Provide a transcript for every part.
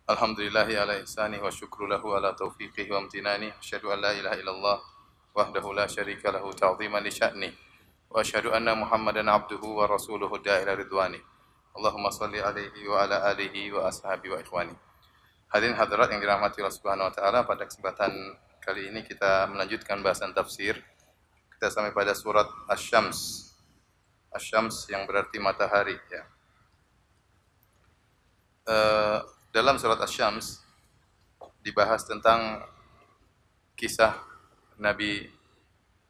Alhamdulillahi ala ihsani wa syukru lahu ala taufiqihi wa amtinani. Asyhadu an la ilaha illallah wahdahu la syarika lahu ta'ziman li sya'ni. Wa asyhadu anna Muhammadan abduhu wa rasuluhu da'ila ridwani. Allahumma salli alaihi wa ala alihi wa ashabi wa ikhwani. Hadirin hadirat yang dirahmati Allah Subhanahu wa taala, pada kesempatan kali ini kita melanjutkan bahasan tafsir. Kita sampai pada surat Asy-Syams. Asy-Syams yang berarti matahari, ya. Dalam surat Asy-Syams dibahas tentang kisah Nabi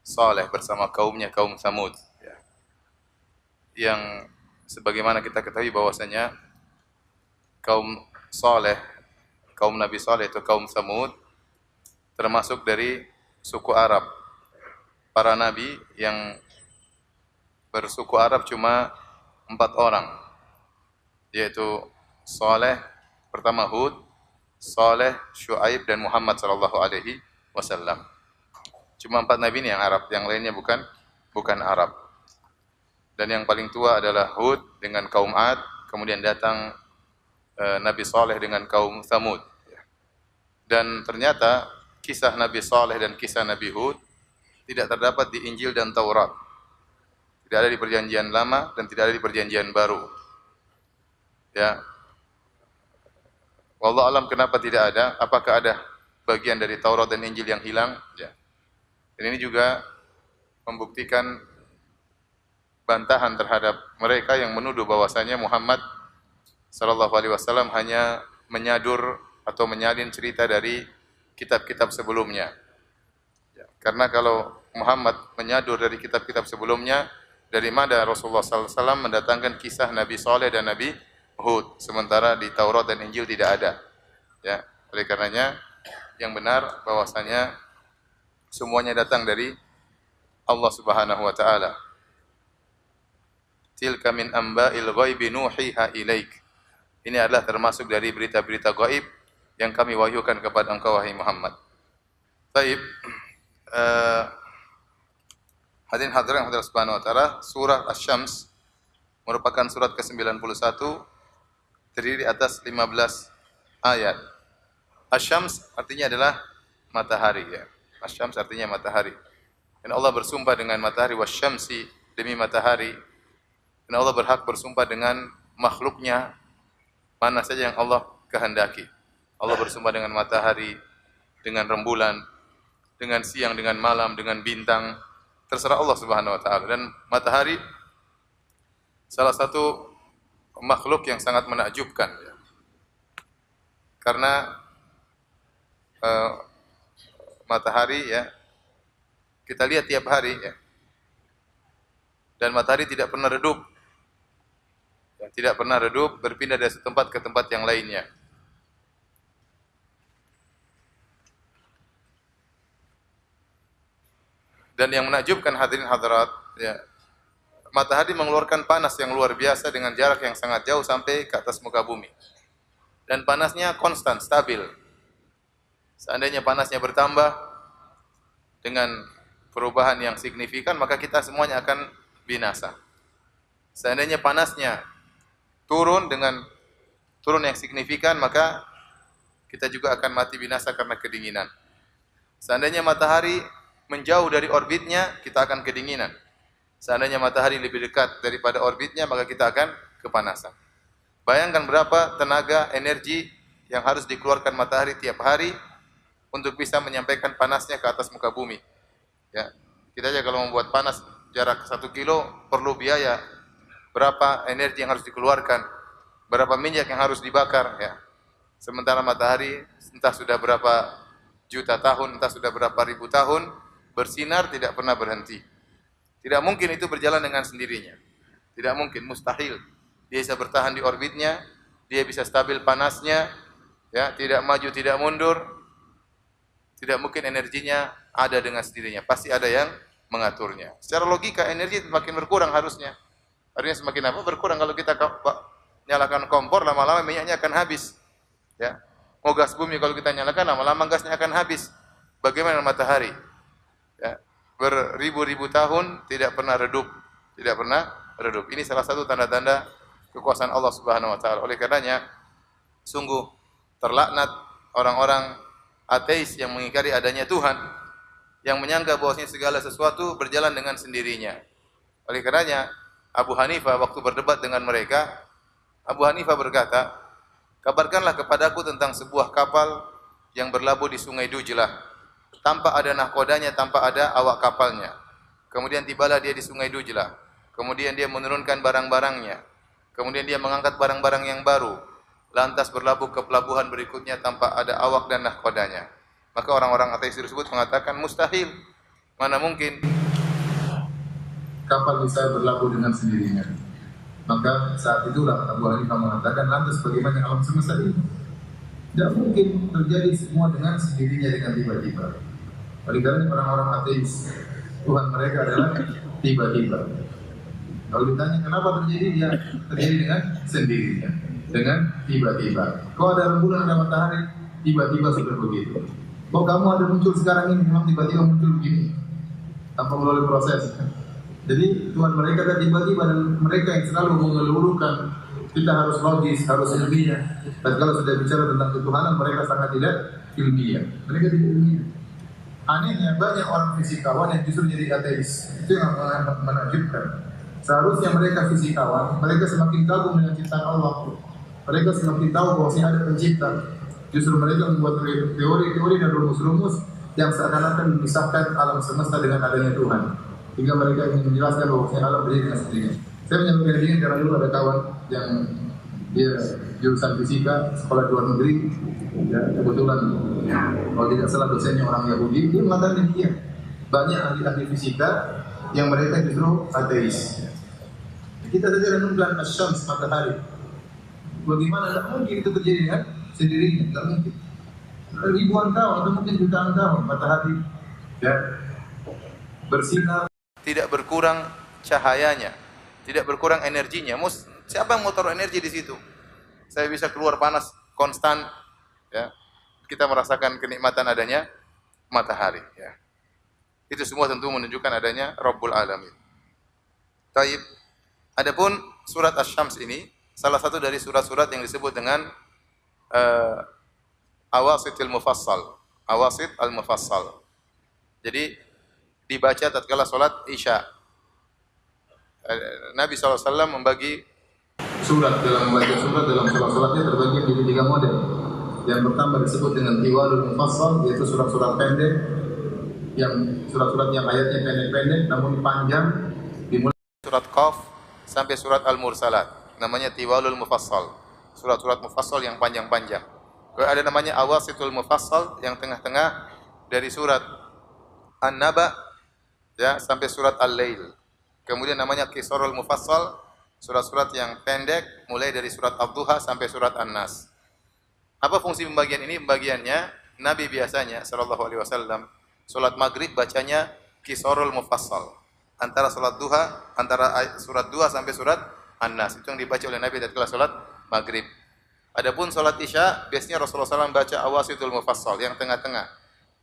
Saleh bersama kaumnya, kaum Tsamud, ya. Yang sebagaimana kita ketahui bahwasanya kaum Saleh, kaum Nabi Saleh itu kaum Tsamud termasuk dari suku Arab. Para nabi yang bersuku Arab cuma 4 orang, yaitu Saleh, pertama Hud, Saleh, Syuaib dan Muhammad sallallahu alaihi wasallam. Cuma 4 nabi ini yang Arab, yang lainnya bukan Arab. Dan yang paling tua adalah Hud dengan kaum Ad, kemudian datang Nabi Saleh dengan kaum Tsamud. Dan ternyata kisah Nabi Saleh dan kisah Nabi Hud tidak terdapat di Injil dan Taurat. Tidak ada di Perjanjian Lama dan tidak ada di Perjanjian Baru. Ya. Wallahu alam kenapa tidak ada? Apakah ada bagian dari Taurat dan Injil yang hilang? Ya. Dan ini juga membuktikan bantahan terhadap mereka yang menuduh bahwasanya Muhammad sallallahu alaihi wasallam hanya menyadur atau menyalin cerita dari kitab-kitab sebelumnya. Ya. Karena kalau Muhammad menyadur dari kitab-kitab sebelumnya, dari mana Rasulullah sallallahu alaihi wasallam mendatangkan kisah Nabi Saleh dan Nabi Hud, sementara di Taurat dan Injil tidak ada. Ya, oleh karenanya yang benar bahwasanya semuanya datang dari Allah Subhanahu wa taala. Tilka min amba'il ghaibi nuhiha ilaik. Ini adalah termasuk dari berita-berita gaib yang kami wahyukan kepada engkau wahai Muhammad. Baik. Hadirin hadirat Allah Subhanahu wa taala, surah Asy-Syams merupakan surat ke-91, terdiri atas 15 ayat. Asy-Syams artinya adalah matahari, ya. Asy-Syams artinya matahari. Dan Allah bersumpah dengan matahari, wasyamsi, demi matahari. Dan Allah berhak bersumpah dengan makhluknya mana saja yang Allah kehendaki. Allah bersumpah dengan matahari, dengan rembulan, dengan siang, dengan malam, dengan bintang. Terserah Allah Subhanahu wa taala. Dan matahari salah satu makhluk yang sangat menakjubkan, ya. Karena matahari, ya, kita lihat tiap hari, ya. Dan matahari tidak pernah redup. Ya, tidak pernah redup, berpindah dari satu tempat ke tempat yang lainnya. Dan yang menakjubkan hadirin hadirat, ya, matahari mengeluarkan panas yang luar biasa dengan jarak yang sangat jauh sampai ke atas muka bumi. Dan panasnya konstan, stabil. Seandainya panasnya bertambah dengan perubahan yang signifikan, maka kita semuanya akan binasa. Seandainya panasnya turun yang signifikan, maka kita juga akan mati binasa karena kedinginan. Seandainya matahari menjauh dari orbitnya, kita akan kedinginan. Seandainya matahari lebih dekat daripada orbitnya, maka kita akan kepanasan. Bayangkan berapa tenaga, energi yang harus dikeluarkan matahari tiap hari untuk bisa menyampaikan panasnya ke atas muka bumi. Ya, kita aja kalau membuat panas jarak 1 kilo perlu biaya. Berapa energi yang harus dikeluarkan, berapa minyak yang harus dibakar, ya. Sementara matahari entah sudah berapa juta tahun, entah sudah berapa ribu tahun bersinar tidak pernah berhenti. Tidak mungkin itu berjalan dengan sendirinya. Tidak mungkin, mustahil. Dia bisa bertahan di orbitnya, dia bisa stabil panasnya, ya, tidak maju, tidak mundur. Tidak mungkin energinya ada dengan sendirinya. Pasti ada yang mengaturnya. Secara logika energi semakin berkurang harusnya. Harusnya semakin apa? Berkurang. Kalau kita nyalakan kompor, lama-lama minyaknya akan habis. Ya. Mau gas bumi kalau kita nyalakan, lama-lama gasnya akan habis. Bagaimana matahari? Ya. Beribu-ribu tahun tidak pernah redup, tidak pernah redup. Ini salah satu tanda-tanda kekuasaan Allah Subhanahu wa taala. Oleh karenanya sungguh Terlaknat orang-orang ateis yang mengingkari adanya Tuhan, yang menyangka bahwasanya segala sesuatu berjalan dengan sendirinya. Oleh karenanya Abu Hanifah waktu berdebat dengan mereka, Abu Hanifah berkata, "Kabarkanlah kepadaku tentang sebuah kapal yang berlabuh di Sungai Dujlah, tanpa ada nahkodanya, tanpa ada awak kapalnya. Kemudian tibalah dia di Sungai Dujlah. Kemudian dia menurunkan barang-barangnya. Kemudian dia mengangkat barang-barang yang baru. Lantas berlabuh ke pelabuhan berikutnya tanpa ada awak dan nahkodanya." Maka orang-orang ateis tersebut mengatakan mustahil. Mana mungkin kapal bisa berlabuh dengan sendirinya. Maka saat itulah Abu Hanifah mengatakan, lantas bagaimana alam semesta ini? Tidak mungkin terjadi semua dengan sendirinya, dengan tiba-tiba. Oleh karena orang-orang ateis, Tuhan mereka adalah tiba-tiba. Kalau ditanya kenapa terjadi, dia terjadi dengan sendirinya, dengan tiba-tiba. Kalau ada rembulan, ada matahari, tiba-tiba sudah begitu. Kok kamu ada muncul sekarang ini, memang tiba-tiba muncul begini, tanpa melalui proses. Jadi Tuhan mereka kan tiba-tiba, dan mereka yang selalu mengeluhkan kita harus logis, harus ilmiah. Dan kalau sudah bicara tentang ketuhanan, mereka sangat tidak ilmiah. Mereka tidak ilmiah. Anehnya banyak orang fisikawan yang justru jadi ateis. Itu yang menakjubkan. Seharusnya mereka fisikawan, mereka semakin kagum dengan ciptaan Allah. Mereka semakin tahu bahwasanya ada pencipta. Justru mereka membuat teori-teori dan rumus-rumus yang seakan-akan memisahkan alam semesta dengan adanya Tuhan. Hingga mereka ingin menjelaskan bahwa alam berdiri dengan sendirinya. Saya menyampaikan ini karena dulu ada kawan yang dia jurusan fisika, sekolah luar negeri, ya, kebetulan kalau tidak salah dosennya orang Yahudi, dia mengatakan demikian. Banyak ahli-ahli fisika yang mereka justru ateis. Kita saja renungkan asyams, matahari. Bagaimana tidak mungkin itu terjadi dengan sendirinya? Tidak mungkin. Ribuan tahun atau mungkin jutaan tahun matahari ya bersinar, tidak berkurang cahayanya, tidak berkurang energinya. Siapa yang mau taruh energi di situ? Saya bisa keluar panas konstan, ya. Kita merasakan kenikmatan adanya matahari, ya. Itu semua tentu menunjukkan adanya Rabbul Alamin. Taib. Adapun surat Asy-Syams ini salah satu dari surat-surat yang disebut dengan Awasitil Mufassal. Awasit al-Mufassal. Jadi dibaca tatkala salat Isya. Nabi SAW membagi surat dalam membaca surat dalam salat-salatnya terbagi menjadi 3 model. Yang pertama disebut dengan Tiwalul Mufassal, yaitu surat-surat pendek, yang surat-surat yang ayatnya pendek-pendek namun panjang, dimulai surat Qaf sampai surat Al-Mursalat. Namanya Tiwalul Mufassal. Surat-surat mufassal yang panjang-panjang. Ada namanya Awasitul Mufassal yang tengah-tengah dari surat An-Naba ya sampai surat Al-Lail. Kemudian namanya Qisarul Mufassal, surat-surat yang pendek mulai dari surat Ad-Duha sampai surat An-Nas. Apa fungsi pembagian ini? Pembagiannya Nabi biasanya sallallahu alaihi wasallam salat maghrib bacanya Qisarul Mufassal. Antara salat duha, antara surat 2 sampai surat An-Nas. Itu yang dibaca oleh Nabi tatkala salat maghrib. Adapun salat Isya biasanya Rasulullah SAW baca Awasitul Mufassal yang tengah-tengah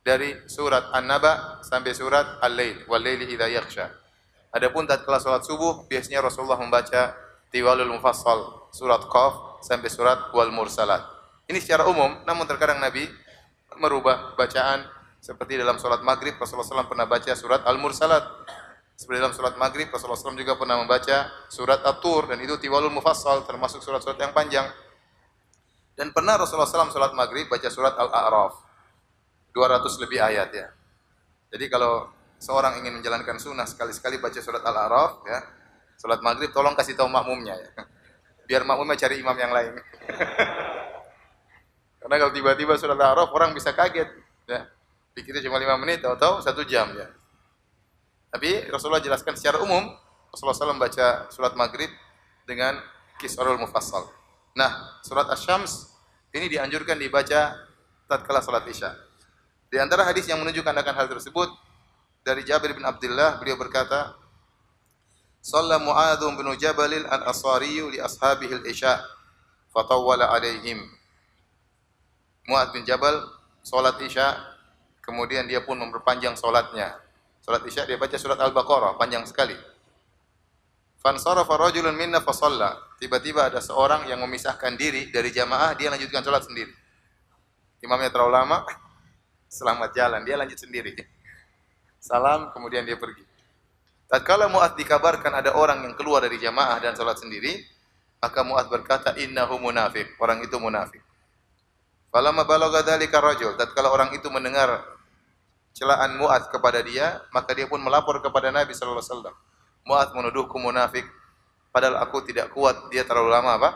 dari surat An-Naba sampai surat Al-Lail, wal laili idza yaghsha. Adapun tatkala salat subuh biasanya Rasulullah membaca Tiwalul Mufassal, surat Qaf sampai surat Wal Mursalat. Ini secara umum, namun terkadang Nabi merubah bacaan seperti dalam salat maghrib Rasulullah SAW pernah baca surat Al-Mursalat. Seperti dalam surat maghrib Rasulullah SAW juga pernah membaca surat At-Tur, dan itu Tiwalul Mufassal, termasuk surat-surat yang panjang. Dan pernah Rasulullah SAW salat maghrib baca surat Al-A'raf 200 lebih ayat ya. Jadi kalau seorang ingin menjalankan sunnah sekali-sekali baca surat Al-A'raf ya, salat maghrib tolong kasih tahu makmumnya ya. Biar makmumnya cari imam yang lain. Karena kalau tiba-tiba surat Al-A'raf orang bisa kaget ya. Pikirnya cuma 5 menit atau 1 jam ya. Tapi Rasulullah jelaskan secara umum, Rasulullah SAW baca surat maghrib dengan Qisarul Mufassal. Nah, surat Asy-Syams ini dianjurkan dibaca tatkala salat Isya. Di antara hadis yang menunjukkan akan hal tersebut dari Jabir bin Abdullah, beliau berkata, "Shalla Mu'adzum bin Jabalil al-Asari li ashabihi al-Isya, fatawwala alaihim." Mu'adz bin Jabal salat Isya, kemudian dia pun memperpanjang salatnya. Salat Isya dia baca surat Al-Baqarah, panjang sekali. Fansarafa rajulun minna fa shalla. Tiba-tiba ada seorang yang memisahkan diri dari jamaah, dia lanjutkan salat sendiri. Imamnya terlalu lama, selamat jalan, dia lanjut sendiri. Salam, kemudian dia pergi. Tatkala Mu'adz dikabarkan ada orang yang keluar dari jamaah dan salat sendiri, maka Mu'adz berkata, innahu munafiq, orang itu munafik. Falamma balagha dzalika rajul, tatkala orang itu mendengar celaan Mu'adz kepada dia, maka dia pun melapor kepada Nabi sallallahu alaihi wasallam. Mu'adz menuduhku munafik, padahal aku tidak kuat, dia terlalu lama apa?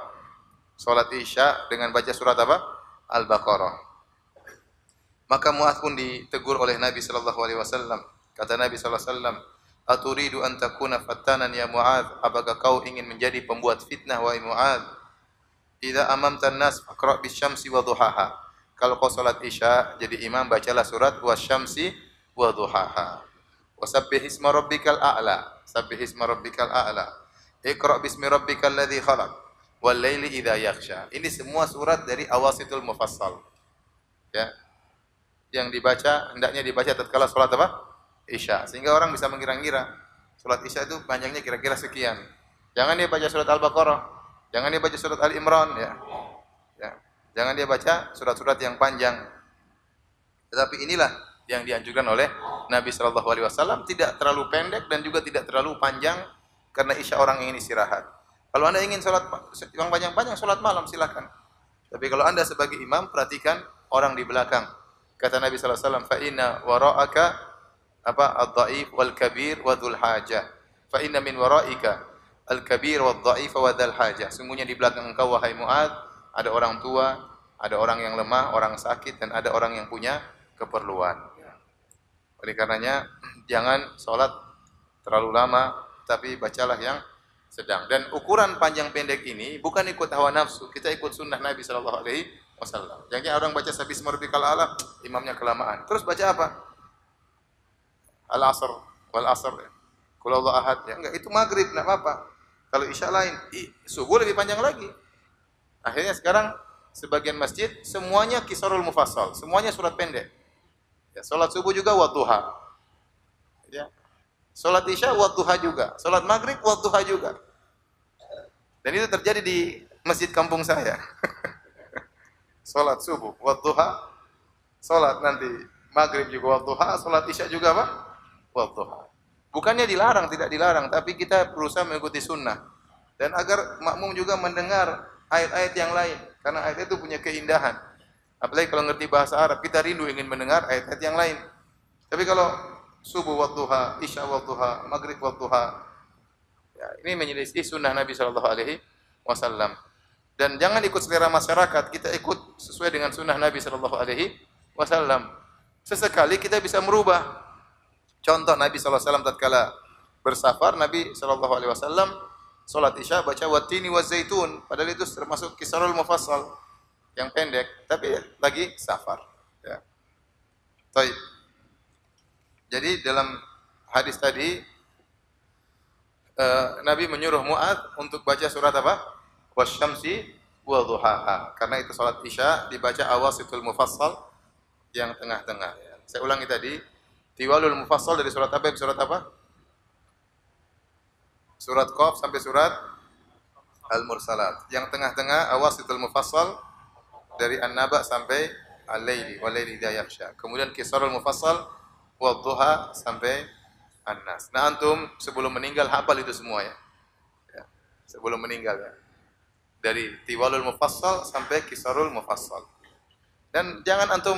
Salat Isya dengan baca surat apa? Al-Baqarah. Maka Mu'adz pun ditegur oleh Nabi sallallahu alaihi wasallam. Kata Nabi sallallahu alaihi wasallam, "Aturidu an takuna fattanan ya Mu'adz? Apakah kau ingin menjadi pembuat fitnah wahai Mu'adz? Idza amamta an-nas faqra bisyamsi wa duhaha." Kalau kau salat Isya jadi imam, bacalah surat wasyamsi wa duhaha. Wasabbih isma rabbikal a'la. Sabbih isma rabbikal a'la. Iqra bismi rabbikal ladzi khalaq. Wal laili idza yaghsha. Ini semua surat dari Awasitul Mufassal. Ya. Yang dibaca hendaknya dibaca tatkala salat apa? Isya. Sehingga orang bisa mengira-ngira salat Isya itu panjangnya kira-kira sekian. Jangan dia baca surat Al-Baqarah, jangan dia baca surat Al-Imran ya. Ya. Jangan dia baca surat-surat yang panjang. Tetapi inilah yang dianjurkan oleh Nabi sallallahu alaihi wasallam, tidak terlalu pendek dan juga tidak terlalu panjang karena Isya orang ingin istirahat. Kalau Anda ingin salat yang panjang-panjang, salat malam silakan. Tapi kalau Anda sebagai imam, perhatikan orang di belakang. Kata Nabi sallallahu alaihi wasallam, "Fa inna wara'aka ad-dha'if wal kabir wa dzul hajah. Fa inna min wara'ika al-kabir wad dha'if wa dzul hajah." Sungguhnya di belakang engkau wahai Mu'adz ada orang tua, ada orang yang lemah, orang sakit dan ada orang yang punya keperluan. Oleh karenanya jangan salat terlalu lama, tapi bacalah yang sedang. Dan ukuran panjang pendek ini bukan ikut hawa nafsu, kita ikut sunnah Nabi sallallahu alaihi wasallam. Jangan orang baca sabis marbikal ala, imamnya kelamaan. Terus baca apa? Al-Asr wal Asr. Qul huwallahu ahad ya. Enggak, itu maghrib enggak apa-apa. Kalau Isya lain, subuh lebih panjang lagi. Akhirnya sekarang sebagian masjid semuanya Qisarul Mufassal, semuanya surat pendek. Ya, salat subuh juga wadduha. Ya. Salat Isya wadduha juga, salat maghrib wadduha juga. Dan itu terjadi di masjid kampung saya. Salat subuh wadduha, salat nanti maghrib juga wadduha, salat Isya juga apa? Wadduha. Bukannya dilarang, tidak dilarang, tapi kita berusaha mengikuti sunnah. Dan agar makmum juga mendengar ayat-ayat yang lain, karena ayat itu punya keindahan. Apalagi kalau ngerti bahasa Arab, kita rindu ingin mendengar ayat-ayat yang lain. Tapi kalau subuh wadduha, Isya wadduha, maghrib wadduha, ya, ini menyelisih sunnah Nabi sallallahu alaihi wasallam. Dan jangan ikut selera masyarakat, kita ikut sesuai dengan sunnah Nabi sallallahu alaihi wasallam. Sesekali kita bisa merubah. Contoh Nabi sallallahu alaihi wasallam tatkala bersafar, Nabi sallallahu alaihi wasallam salat Isya baca watini wazaitun, padahal itu termasuk Qisarul Mufassal yang pendek, tapi lagi safar. Ya. Baik. Jadi dalam hadis tadi Nabi menyuruh Mu'adz untuk baca surat apa? Wasyamsi wa duhaha. Karena itu salat Isya dibaca Awasitul Mufassal yang tengah-tengah. Ya. Saya ulangi tadi, Tiwalul Mufassal dari surat apa? Surat apa? Surat Qaf sampai surat Al-Mursalat. Yang tengah-tengah Awasitul Mufassal dari An-Naba sampai Al-Laili, Wal-Laili idza yaghsha. Kemudian Qisarul Mufassal Wadduha sampai An-Nas. Nah, antum sebelum meninggal hafal itu semua ya. Ya. Sebelum meninggal ya. Dari Tiwalul Mufassal sampai Qisarul Mufassal. Dan jangan antum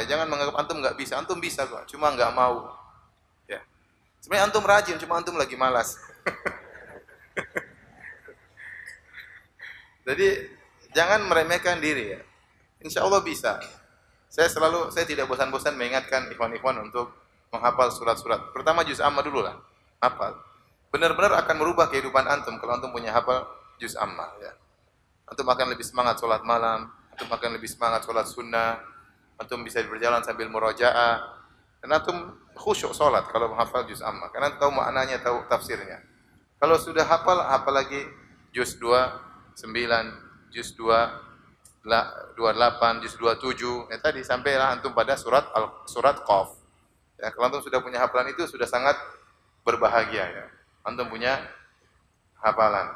jangan menganggap antum enggak bisa. Antum bisa kok, cuma enggak mau. Ya. Sebenarnya antum rajin, cuma antum lagi malas. Jadi jangan meremehkan diri ya. Insya Allah bisa. Saya tidak bosan-bosan mengingatkan ikhwan-ikhwan untuk menghafal surat-surat. Pertama juz amma dulu lah, hafal. Benar-benar akan merubah kehidupan antum kalau antum punya hafal juz amma. Ya. Antum akan lebih semangat sholat malam, antum akan lebih semangat sholat sunnah, antum bisa berjalan sambil murojaah, dan antum khusyuk sholat kalau menghafal juz amma, karena tahu maknanya, tahu tafsirnya. Kalau sudah hafal lagi juz 29, juz 28, juz 27, ya tadi sampailah antum pada surat Qaf. Ya, kalau antum sudah punya hafalan itu sudah sangat berbahagia ya. Antum punya hafalan.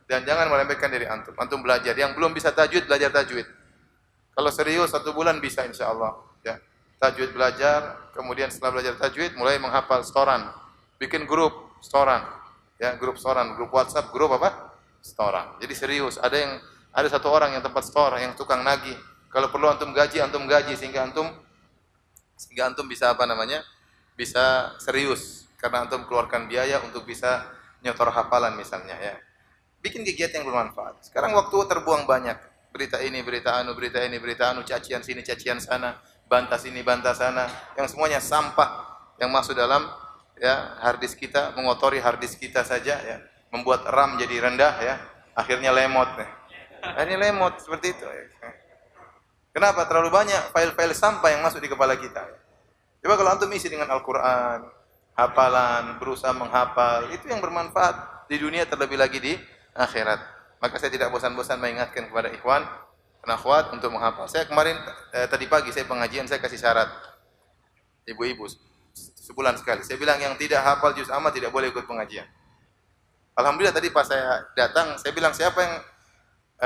Dan jangan meremehkan diri antum. Antum belajar, yang belum bisa tajwid belajar tajwid. Kalau serius 1 bulan bisa insyaallah, ya. Tajwid belajar, kemudian setelah belajar tajwid mulai menghafal setoran. Bikin grup setoran. Ya, grup setoran, grup WhatsApp, grup apa? Setoran. Jadi serius. Ada satu orang yang tempat store, yang tukang nagih. Kalau perlu antum gaji sehingga antum bisa apa namanya? Bisa serius karena antum keluarkan biaya untuk bisa nyetor hafalan misalnya, ya. Bikin kegiatan yang bermanfaat. Sekarang waktu terbuang banyak. Berita ini, berita anu, berita ini, berita anu, cacian sini, cacian sana, bantah sini, bantah sana, yang semuanya sampah yang masuk dalam ya hard disk kita, mengotori hard disk kita saja, ya, membuat RAM jadi rendah, ya, akhirnya lemot, ya. Akhirnya lemot seperti itu. Ya. Kenapa? Terlalu banyak file-file sampah yang masuk di kepala kita. Ya. Coba kalau antum isi dengan Al-Quran, hafalan, berusaha menghafal, itu yang bermanfaat di dunia terlebih lagi di akhirat. Maka saya tidak bosan-bosan mengingatkan kepada ikhwan dan akhwat untuk menghafal. Saya kemarin tadi pagi saya pengajian, saya kasih syarat ibu-ibu sebulan sekali. Saya bilang yang tidak hafal juz amma tidak boleh ikut pengajian. Alhamdulillah tadi pas saya datang, saya bilang siapa yang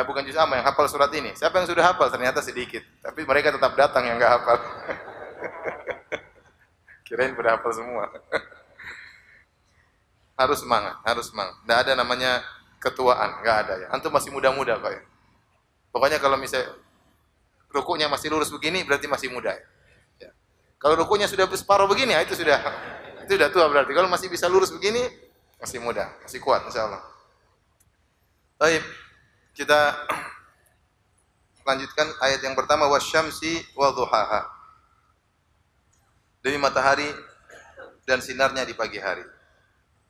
bukan juz amma yang hafal surat ini? Siapa yang sudah hafal? Ternyata sedikit. Tapi mereka tetap datang yang enggak hafal. Kirain pada hafal semua. Harus semangat, harus semangat. Enggak ada namanya ketuaan, enggak ada ya. Antum masih muda-muda kok ya. Pokoknya kalau misalnya rukuknya masih lurus begini berarti masih muda ya. Ya. Kalau rukuknya sudah separuh begini ya itu sudah tua berarti. Kalau masih bisa lurus begini masih muda, masih kuat insyaallah. Baik. Kita lanjutkan ayat yang pertama wasyamsi wadhuhaha. Demi matahari dan sinarnya di pagi hari.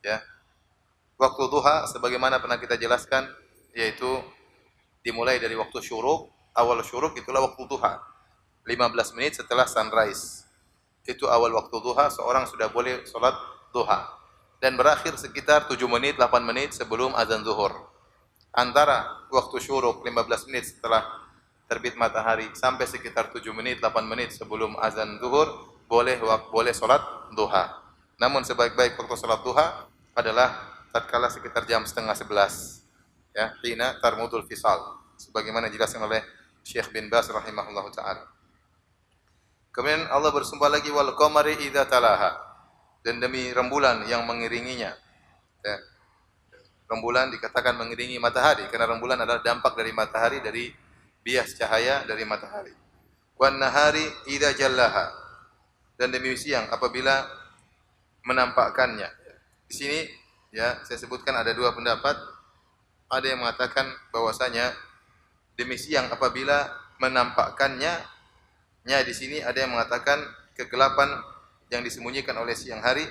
Ya. Waktu duha sebagaimana pernah kita jelaskan yaitu dimulai dari waktu syuruk, awal syuruk itulah waktu duha. 15 menit setelah sunrise. Itu awal waktu duha, seorang sudah boleh salat duha. Dan berakhir sekitar 7 menit, 8 menit sebelum azan zuhur. Antara waktu syuruk 15 menit setelah terbit matahari sampai sekitar 7 menit, 8 menit sebelum azan zuhur boleh salat duha. Namun sebaik-baik waktu salat duha adalah tatkala sekitar jam 10:30 ya, hina tarmudul fisal sebagaimana dijelaskan oleh Syekh bin Baz rahimahullahu taala. Kemudian Allah bersumpah lagi wal qamari idza talaha, dan demi rembulan yang mengiringinya. Ya. Rembulan dikatakan mengiringi matahari karena rembulan adalah dampak dari matahari, dari bias cahaya dari matahari. Wan nahari idza jallaha, dan demi siang apabila menampakkannya. Di sini ya, saya sebutkan ada dua pendapat. Ada yang mengatakan bahwasanya demi siang apabila menampakkannya. Di sini ada yang mengatakan kegelapan yang disembunyikan oleh siang hari.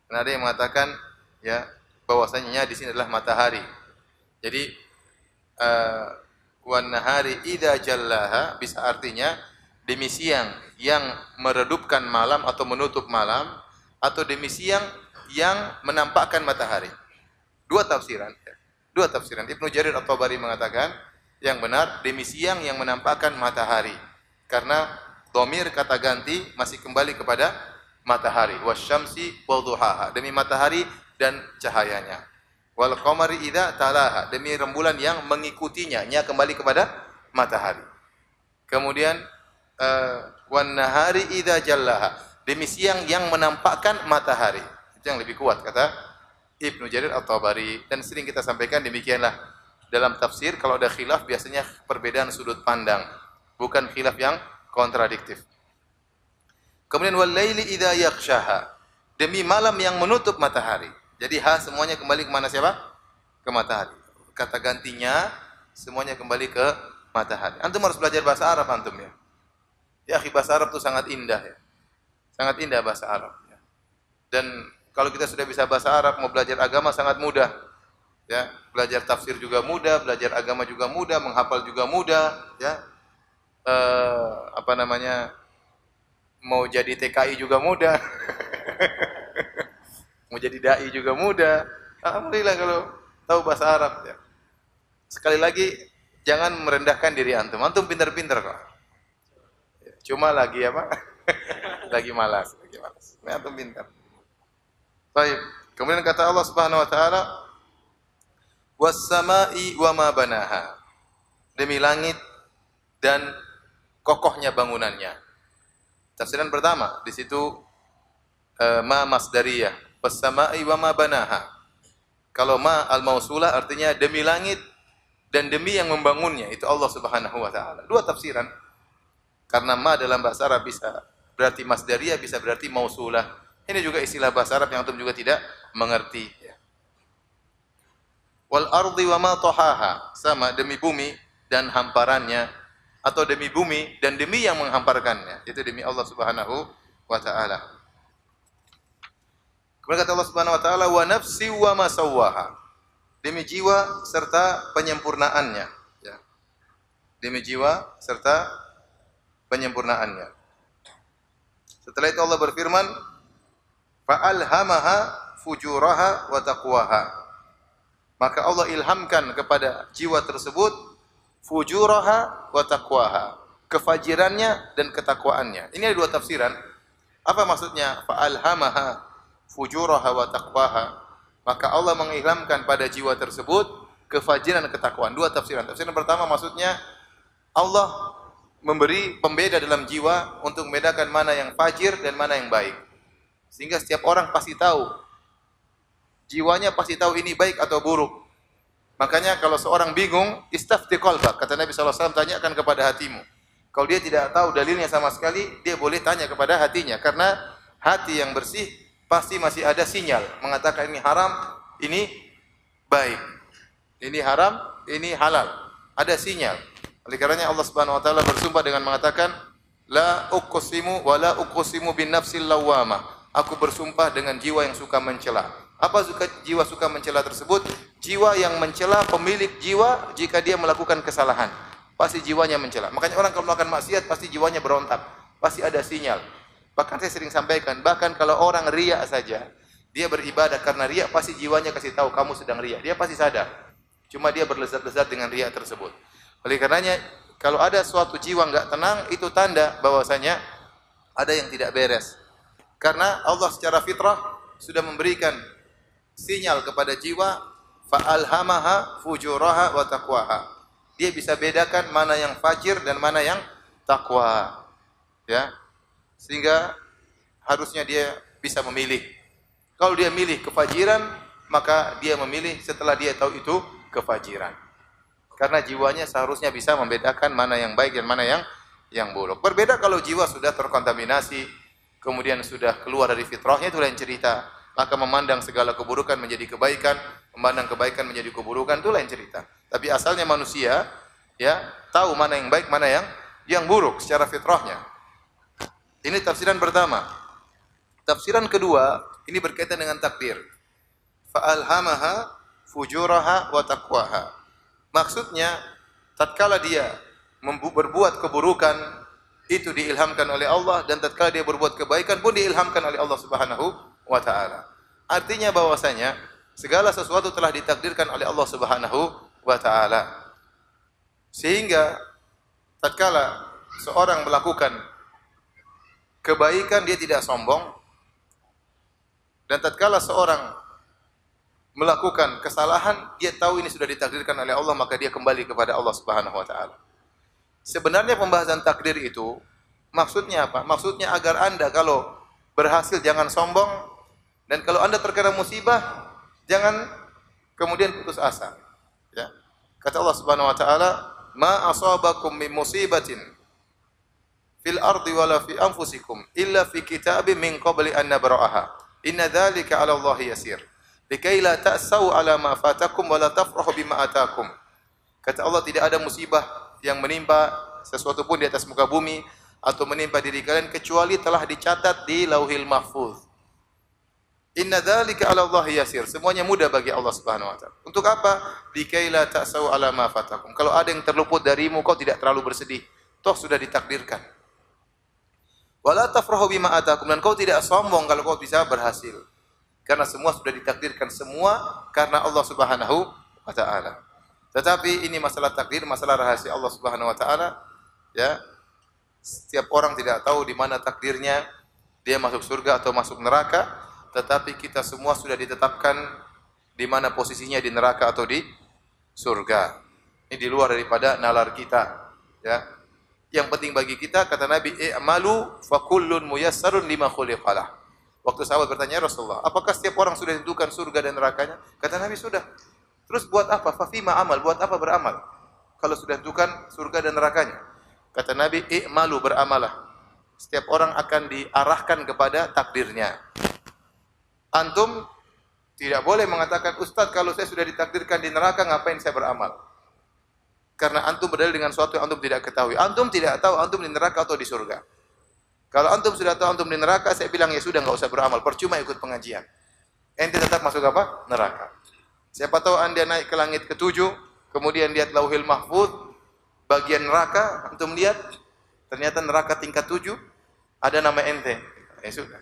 Dan ada yang mengatakan ya bahwasanya di sini adalah matahari. Jadi wan nahari idza jallaha bisa artinya demi siang yang meredupkan malam atau menutup malam, atau demi siang yang menampakkan matahari. Dua tafsiran. Ibnu Jarir At-Tabari mengatakan yang benar demi siang yang menampakkan matahari. Karena dhamir kata ganti masih kembali kepada matahari. Wasyamsi wadhuhaha, demi matahari dan cahayanya. Wal qamari idza talaha, demi rembulan yang mengikutinya, kembali kepada matahari. Kemudian wan nahari idza jallaha, demi siang yang menampakkan matahari. Itu yang lebih kuat kata Ibnu Jarir At-Tabari, dan sering kita sampaikan demikianlah dalam tafsir kalau ada khilaf biasanya perbedaan sudut pandang, bukan khilaf yang kontradiktif. Kemudian wal laili idza yaghshaha, demi malam yang menutup matahari. Jadi semuanya kembali ke mana siapa? Ke matahari. Kata gantinya semuanya kembali ke matahari. Antum harus belajar bahasa Arab antum ya. Ya, bahasa Arab itu sangat indah ya. Sangat indah bahasa Arab ya. Dan kalau kita sudah bisa bahasa Arab, mau belajar agama sangat mudah. Ya, belajar tafsir juga mudah, belajar agama juga mudah, menghafal juga mudah, ya. Mau jadi TKI juga mudah. Mau jadi dai juga mudah. Alhamdulillah kalau tahu bahasa Arab ya. Sekali lagi jangan merendahkan diri antum. Antum pintar-pintar kok. Cuma lagi apa? lagi malas. Nah, antum pintar. Baik. Kemudian kata Allah Subhanahu wa taala, "Was sama'i wa ma banaha." Demi langit dan kokohnya bangunannya. Tafsiran pertama di situ ma masdariyah, was-sama'i wa ma banaha. Kalau ma al-mausulah artinya demi langit dan demi yang membangunnya, itu Allah Subhanahu wa taala. Dua tafsiran. Karena ma dalam bahasa Arab bisa berarti masdariyah, bisa berarti mausulah. Ini juga istilah bahasa Arab yang antum juga tidak mengerti. Wal ardi wa ma tahaha, sama demi bumi dan hamparannya, atau demi bumi dan demi yang menghamparkannya, itu demi Allah Subhanahu wa taala. Kemudian kata Allah Subhanahu wa taala, wa nafsi wa ma sawwaha, demi jiwa serta penyempurnaannya, ya. Demi jiwa serta penyempurnaannya. Setelah itu Allah berfirman, fa alhamaha fujuraha wa taqwaha, maka Allah ilhamkan kepada jiwa tersebut fujuraha wa taqwaha, kefajirannya dan ketakwaannya. Ini ada dua tafsiran. Apa maksudnya fa alhamaha fujuraha wa taqwaha? Maka Allah mengilhamkan pada jiwa tersebut kefajiran dan ketakwaan. Dua tafsiran. Tafsiran pertama maksudnya Allah memberi pembeda dalam jiwa untuk membedakan mana yang fajir dan mana yang baik. Sehingga setiap orang pasti tahu, jiwanya pasti tahu ini baik atau buruk. Makanya kalau seorang bingung, istafti qalbak, kata Nabi SAW, tanyakan kepada hatimu. Kalau dia tidak tahu dalilnya sama sekali, dia boleh tanya kepada hatinya. Karena hati yang bersih pasti masih ada sinyal mengatakan ini haram, ini baik. Ini haram, ini halal. Ada sinyal. Oleh karenanya Allah Subhanahu wa taala bersumpah dengan mengatakan, la uqsimu wa la uqsimu bin nafsil lawwamah. Aku bersumpah dengan jiwa yang suka mencela. Apa jiwa suka mencela tersebut? Jiwa yang mencela pemilik jiwa jika dia melakukan kesalahan. Pasti jiwanya mencela. Makanya orang kalau melakukan maksiat pasti jiwanya berontak. Pasti ada sinyal. Bahkan saya sering sampaikan, bahkan kalau orang riya saja, dia beribadah karena riya, pasti jiwanya kasih tahu kamu sedang riya. Dia pasti sadar. Cuma dia berlezat-lezat dengan riya tersebut. Oleh karenanya kalau ada suatu jiwa enggak tenang, itu tanda bahwasanya ada yang tidak beres. Karena Allah secara fitrah sudah memberikan sinyal kepada jiwa, fa alhamaha fujuraha wa taqwaha. Dia bisa bedakan mana yang fajir dan mana yang takwa. Ya. Sehingga harusnya dia bisa memilih. Kalau dia milih kefajiran, maka dia memilih setelah dia tahu itu kefajiran. Karena jiwanya seharusnya bisa membedakan mana yang baik dan mana yang buruk. Berbeda kalau jiwa sudah terkontaminasi, kemudian sudah keluar dari fitrahnya, itu lain cerita. Maka memandang segala keburukan menjadi kebaikan, memandang kebaikan menjadi keburukan, itu lain cerita. Tapi asalnya manusia, ya, tahu mana yang baik, mana yang buruk secara fitrahnya. Ini tafsiran pertama. Tafsiran kedua, ini berkaitan dengan takdir. Fa alhamaha fujuraha wa taqwaha. Maksudnya, tatkala dia berbuat keburukan, itu diilhamkan oleh Allah, dan tatkala dia berbuat kebaikan pun diilhamkan oleh Allah Subhanahu wa ta'ala. Artinya bahwasanya segala sesuatu telah ditakdirkan oleh Allah Subhanahu wa ta'ala. Sehingga tatkala seorang melakukan kebaikan, dia tidak sombong, dan tatkala seorang melakukan kesalahan, dia tahu ini sudah ditakdirkan oleh Allah, maka dia kembali kepada Allah Subhanahu wa ta'ala. Sebenarnya pembahasan takdir itu maksudnya apa? Maksudnya agar Anda kalau berhasil jangan sombong, dan kalau Anda terkena musibah jangan kemudian putus asa. Ya. Kata Allah Subhanahu wa taala, "Ma asabakum min musibatin fil ardi wala fi anfusikum illa fi kitabim min qabli an nabra'aha. Inna dzalika 'ala Allahi yasir. Likai la ta'sau 'ala ma fatakum wa la tafrahu bima atakum." Kata Allah, tidak ada musibah yang menimpa sesuatu pun di atas muka bumi atau menimpa diri kalian kecuali telah dicatat di Lauhil Mahfuz. Inna dzalika 'ala Allahi yasir. Semuanya mudah bagi Allah Subhanahu wa taala. Untuk apa? Likai la ta'sau 'ala ma fatakum. Kalau ada yang terluput darimu, kau tidak terlalu bersedih. Toh sudah ditakdirkan. Wala tafrahu bima atakum, dan kau tidak sombong kalau kau bisa berhasil. Karena semua sudah ditakdirkan, semua karena Allah Subhanahu wa taala. Tetapi ini masalah takdir, masalah rahasia Allah Subhanahu wa taala, ya. Setiap orang tidak tahu di mana takdirnya, dia masuk surga atau masuk neraka, tetapi kita semua sudah ditetapkan di mana posisinya, di neraka atau di surga. Ini di luar daripada nalar kita, ya. Yang penting bagi kita, kata Nabi, i'malu fa kullun muyassarun lima khuliqalah. Waktu sahabat bertanya, Rasulullah, apakah setiap orang sudah ditentukan surga dan nerakanya? Kata Nabi, sudah. Terus buat apa? Fa fima amal, buat apa beramal? Kalau sudah ditentukan surga dan nerakanya. Kata Nabi, i'malu, beramalah. Setiap orang akan diarahkan kepada takdirnya. Antum tidak boleh mengatakan, Ustaz, kalau saya sudah ditakdirkan di neraka, ngapain saya beramal? Karena antum berdalil dengan sesuatu yang antum tidak ketahui. Antum tidak tahu antum di neraka atau di surga. Kalau antum sudah tahu antum di neraka, saya bilang ya sudah, enggak usah beramal, percuma ikut pengajian. Ente tetap masuk apa? Neraka. Siapa tahu Anda naik ke langit ke-7, kemudian lihat Lauhil Mahfuz, bagian neraka, antum lihat, ternyata neraka tingkat 7, ada nama ente. Ya sudah.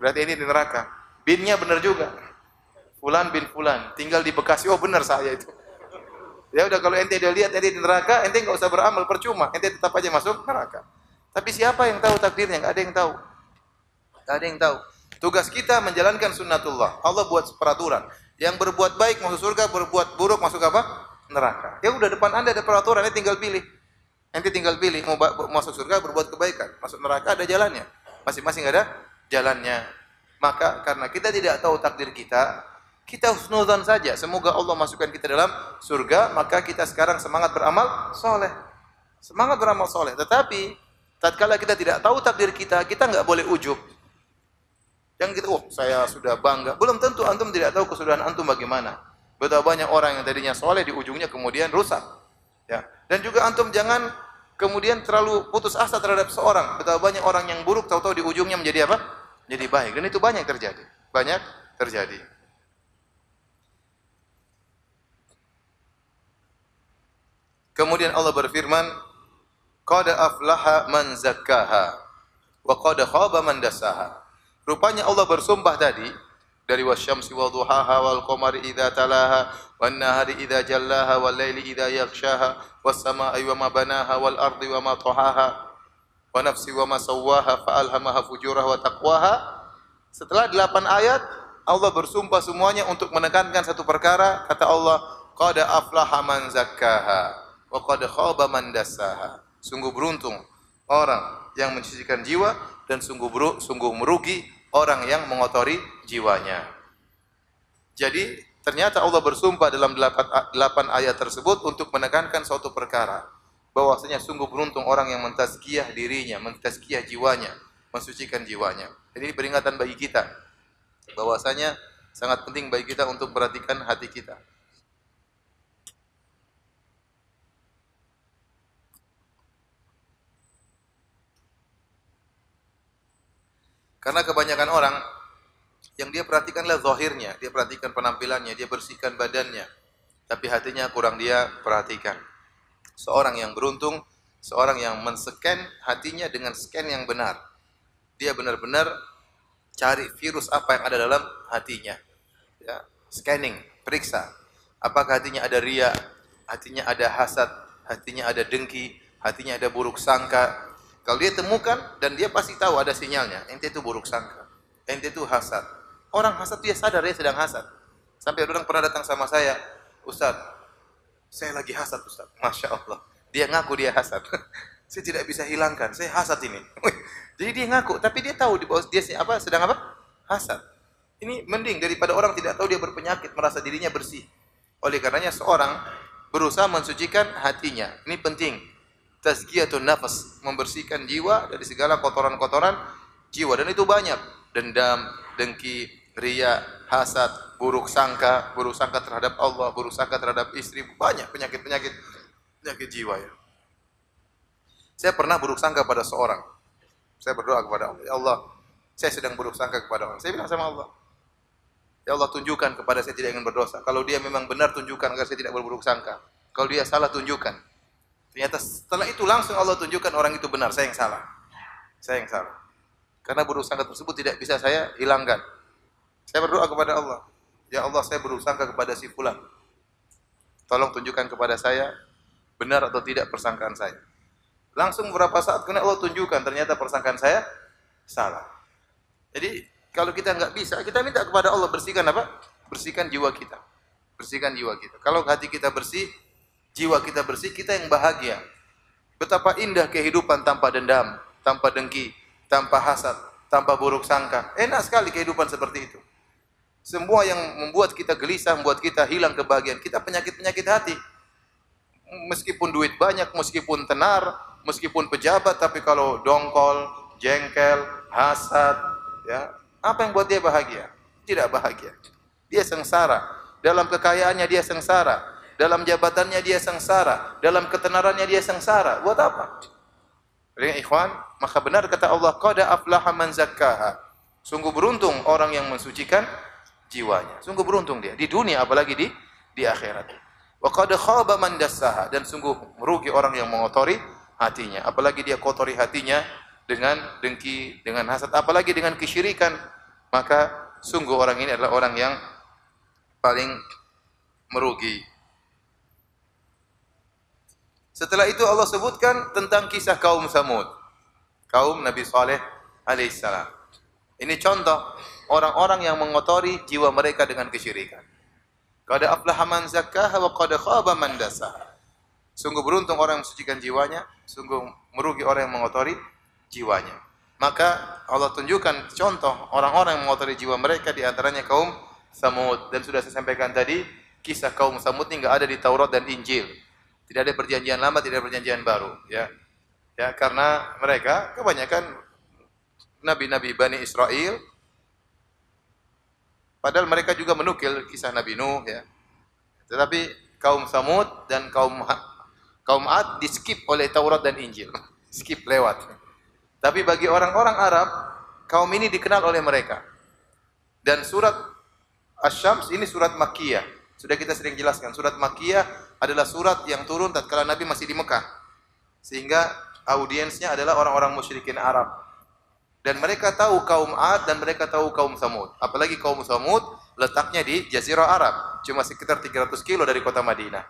Berarti ini di neraka. Binnya benar juga. Fulan bin Fulan, tinggal di Bekasi. Oh benar saya itu. Ya udah, kalau ente udah lihat ente di neraka, ente enggak usah beramal, percuma. Ente tetap aja masuk neraka. Tapi siapa yang tahu takdirnya? Enggak ada yang tahu. Enggak ada yang tahu. Tugas kita menjalankan sunnatullah. Allah buat peraturan. Yang berbuat baik masuk surga, berbuat buruk masuk apa? Neraka. Ya udah, depan Anda ada peraturan, ente tinggal pilih. Ente tinggal pilih mau masuk surga berbuat kebaikan, masuk neraka ada jalannya. Masing-masing ada jalannya. Maka karena kita tidak tahu takdir kita, kita husnudzan saja. Semoga Allah masukkan kita dalam surga, maka kita sekarang semangat beramal soleh. Semangat beramal soleh. Tetapi, tatkala kita tidak tahu takdir kita, kita enggak boleh ujub. Yang kita, saya sudah bangga. Belum tentu antum tidak tahu kesudahan antum bagaimana. Betapa banyak orang yang tadinya soleh, di ujungnya kemudian rusak. Ya. Dan juga antum jangan kemudian terlalu putus asa terhadap seorang. Betapa banyak orang yang buruk, tahu-tahu di ujungnya menjadi apa? Jadi baik. Dan itu banyak terjadi. Banyak terjadi. Kemudian Allah berfirman, qad aflaha man zakkaha wa qad khaba man dassaha. Rupanya Allah bersumpah tadi dari wasyamsi wa duhaha wal qamari idza talaha wan nahari idza jallaha wal laili idza yaghshaha was samaa'i wa ma banaha wal ardi wa ma tahaha wa nafsi wa ma sawwaha fa alhamaha fujuraha wa taqwaha. Setelah 8 ayat Allah bersumpah semuanya untuk menekankan satu perkara. Kata Allah, qad aflaha man zakkaha wa qad khaba man dassaha. Sungguh beruntung orang yang mensucikan jiwa dan sungguh merugi orang yang mengotori jiwanya. Jadi ternyata Allah bersumpah dalam 8 ayat tersebut untuk menekankan suatu perkara, bahwasanya sungguh beruntung orang yang mentazkiyah dirinya, mentazkiyah jiwanya, mensucikan jiwanya. Jadi peringatan bagi kita bahwasanya sangat penting bagi kita untuk perhatikan hati kita. Karena kebanyakan orang yang dia perhatikanlah zahirnya, dia perhatikan penampilannya, dia bersihkan badannya, tapi hatinya kurang dia perhatikan. Seorang yang beruntung, seorang yang men-scan hatinya dengan scan yang benar. Dia benar-benar cari virus apa yang ada dalam hatinya. Ya, scanning, periksa. Apakah hatinya ada riya, hatinya ada hasad, hatinya ada dengki, hatinya ada buruk sangka. Kalau dia temukan, dan dia pasti tahu ada sinyalnya, ente itu buruk sangka, ente itu hasad. Orang hasad dia sadar dia sedang hasad. Sampai orang pernah datang sama saya, Ustaz, saya lagi hasad Ustaz. Masya Allah. Dia ngaku dia hasad. Saya tidak bisa hilangkan, saya hasad ini. Jadi dia ngaku, tapi dia tahu di bawah dia sedang apa? Hasad. Ini mending daripada orang tidak tahu dia berpenyakit, merasa dirinya bersih. Oleh karenanya seorang berusaha mensucikan hatinya. Ini penting. Tazkiyatun nafas, membersihkan jiwa dari segala kotoran-kotoran jiwa, dan itu banyak. Dendam, dengki, riya, hasad, buruk sangka terhadap Allah, buruk sangka terhadap istri, banyak penyakit jiwa ya. Saya pernah buruk sangka pada seorang. Saya berdoa kepada Allah, ya Allah, saya sedang buruk sangka kepada orang. Saya bilang sama Allah, ya Allah, tunjukkan kepada saya tidak ingin berdosa. Kalau dia memang benar, tunjukkan agar saya tidak berburuk sangka. Kalau dia salah, tunjukkan. Ternyata setelah itu langsung Allah tunjukkan orang itu benar, saya yang salah. Saya yang salah. Karena buruk sangka tersebut tidak bisa saya hilangkan. Saya berdoa kepada Allah, ya Allah, saya buruk sangka kepada si fulan. Tolong tunjukkan kepada saya benar atau tidak persangkaan saya. Langsung beberapa saat kemudian Allah tunjukkan ternyata persangkaan saya salah. Jadi kalau kita enggak bisa, kita minta kepada Allah, bersihkan apa? Bersihkan jiwa kita. Bersihkan jiwa kita. Kalau hati kita bersih, jiwa kita bersih, kita yang bahagia. Betapa indah kehidupan tanpa dendam, tanpa dengki, tanpa hasad, tanpa buruk sangka. Enak sekali kehidupan seperti itu. Semua yang membuat kita gelisah, membuat kita hilang kebahagiaan, kita penyakit-penyakit hati. Meskipun duit banyak, meskipun tenar, meskipun pejabat, tapi kalau dongkol, jengkel, hasad, ya, apa yang buat dia bahagia? Tidak bahagia. Dia sengsara. Dalam kekayaannya dia sengsara. Dalam jabatannya dia sengsara. Dalam ketenarannya dia sengsara. Buat apa? Jadi ikhwan, maka benar kata Allah, qad aflaha man zakkaha. Sungguh beruntung orang yang mensucikan jiwanya. Sungguh beruntung dia di dunia apalagi di akhirat. Wa qad khaba man dassaha, dan sungguh merugi orang yang mengotori hatinya. Apalagi dia kotori hatinya dengan dengki, dengan hasad, apalagi dengan kesyirikan. Maka sungguh orang ini adalah orang yang paling merugi. Setelah itu Allah sebutkan tentang kisah kaum Samud, kaum Nabi Saleh alaihissalam. Ini contoh orang-orang yang mengotori jiwa mereka dengan kesyirikan. Qad aflaha man zakkaha wa qad khaba man dassaha. Sungguh beruntung orang yang mensucikan jiwanya, sungguh merugi orang yang mengotori jiwanya. Maka Allah tunjukkan contoh orang-orang yang mengotori jiwa mereka, di antaranya kaum Samud. Dan sudah saya sampaikan tadi, kisah kaum Samud ini enggak ada di Taurat dan Injil. Tidak ada perjanjian lama, tidak ada perjanjian baru, ya. Ya, karena mereka kebanyakan nabi-nabi Bani Israel, padahal mereka juga menukil kisah Nabi Nuh, ya. Tetapi kaum Samud dan kaum Ad di-skip oleh Taurat dan Injil. Skip, lewat. Tapi bagi orang-orang Arab, kaum ini dikenal oleh mereka. Dan surat Asy-Syams ini surat Makkiyah. Sudah kita sering jelaskan, surat Makkiyah adalah surat yang turun tatkala Nabi masih di Mekah. Sehingga audiensnya adalah orang-orang musyrikin Arab. Dan mereka tahu kaum Ad dan mereka tahu kaum Samud. Apalagi kaum Samud letaknya di Jazirah Arab, cuma sekitar 300 kilo dari kota Madinah.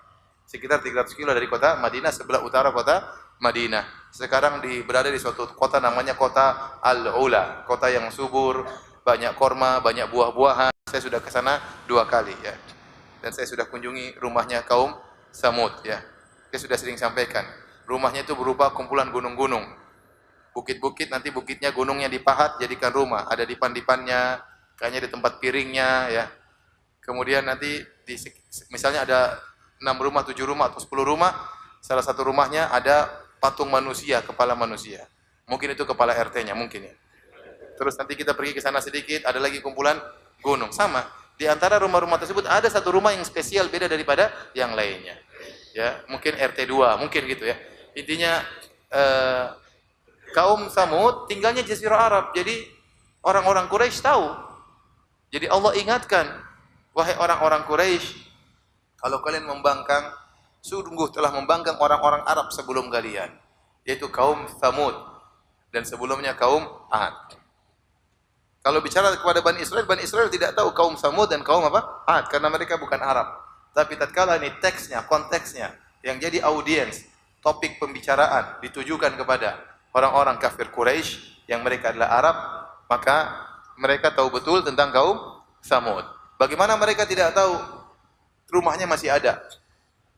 Sekitar 300 kilo dari kota Madinah, sebelah utara kota Madinah. Sekarang berada di suatu kota namanya kota Al-Ula, kota yang subur, banyak korma, banyak buah-buahan. Saya sudah ke sana 2 kali, ya. Dan saya sudah kunjungi rumahnya kaum Samud, ya. Saya sudah sering sampaikan. Rumahnya itu berupa kumpulan gunung-gunung. Bukit-bukit, nanti bukitnya gunungnya dipahat jadikan rumah. Ada dipan-dipannya, kayaknya di tempat piringnya, ya. Kemudian nanti misalnya ada 6 rumah, 7 rumah atau 10 rumah, salah satu rumahnya ada patung manusia, kepala manusia. Mungkin itu kepala RT-nya, mungkin, ya. Terus nanti kita pergi ke sana sedikit, ada lagi kumpulan gunung. Sama. Di antara rumah-rumah tersebut ada satu rumah yang spesial, beda daripada yang lainnya. Ya, mungkin RT 2, mungkin gitu, ya. Intinya kaum Samud tinggalnya Jazirah Arab. Jadi orang-orang Quraisy tahu. Jadi Allah ingatkan, wahai orang-orang Quraisy, kalau kalian membangkang, sungguh telah membangkang orang-orang Arab sebelum kalian, yaitu kaum Samud dan sebelumnya kaum Ad. Kalau bicara kepada Bani Israel tidak tahu kaum Samud dan kaum apa? Ad, karena mereka bukan Arab. Tapi tatkala ini teksnya, konteksnya yang jadi audiens, topik pembicaraan ditujukan kepada orang-orang kafir Quraisy yang mereka adalah Arab, maka mereka tahu betul tentang kaum Samud. Bagaimana mereka tidak tahu? Rumahnya masih ada.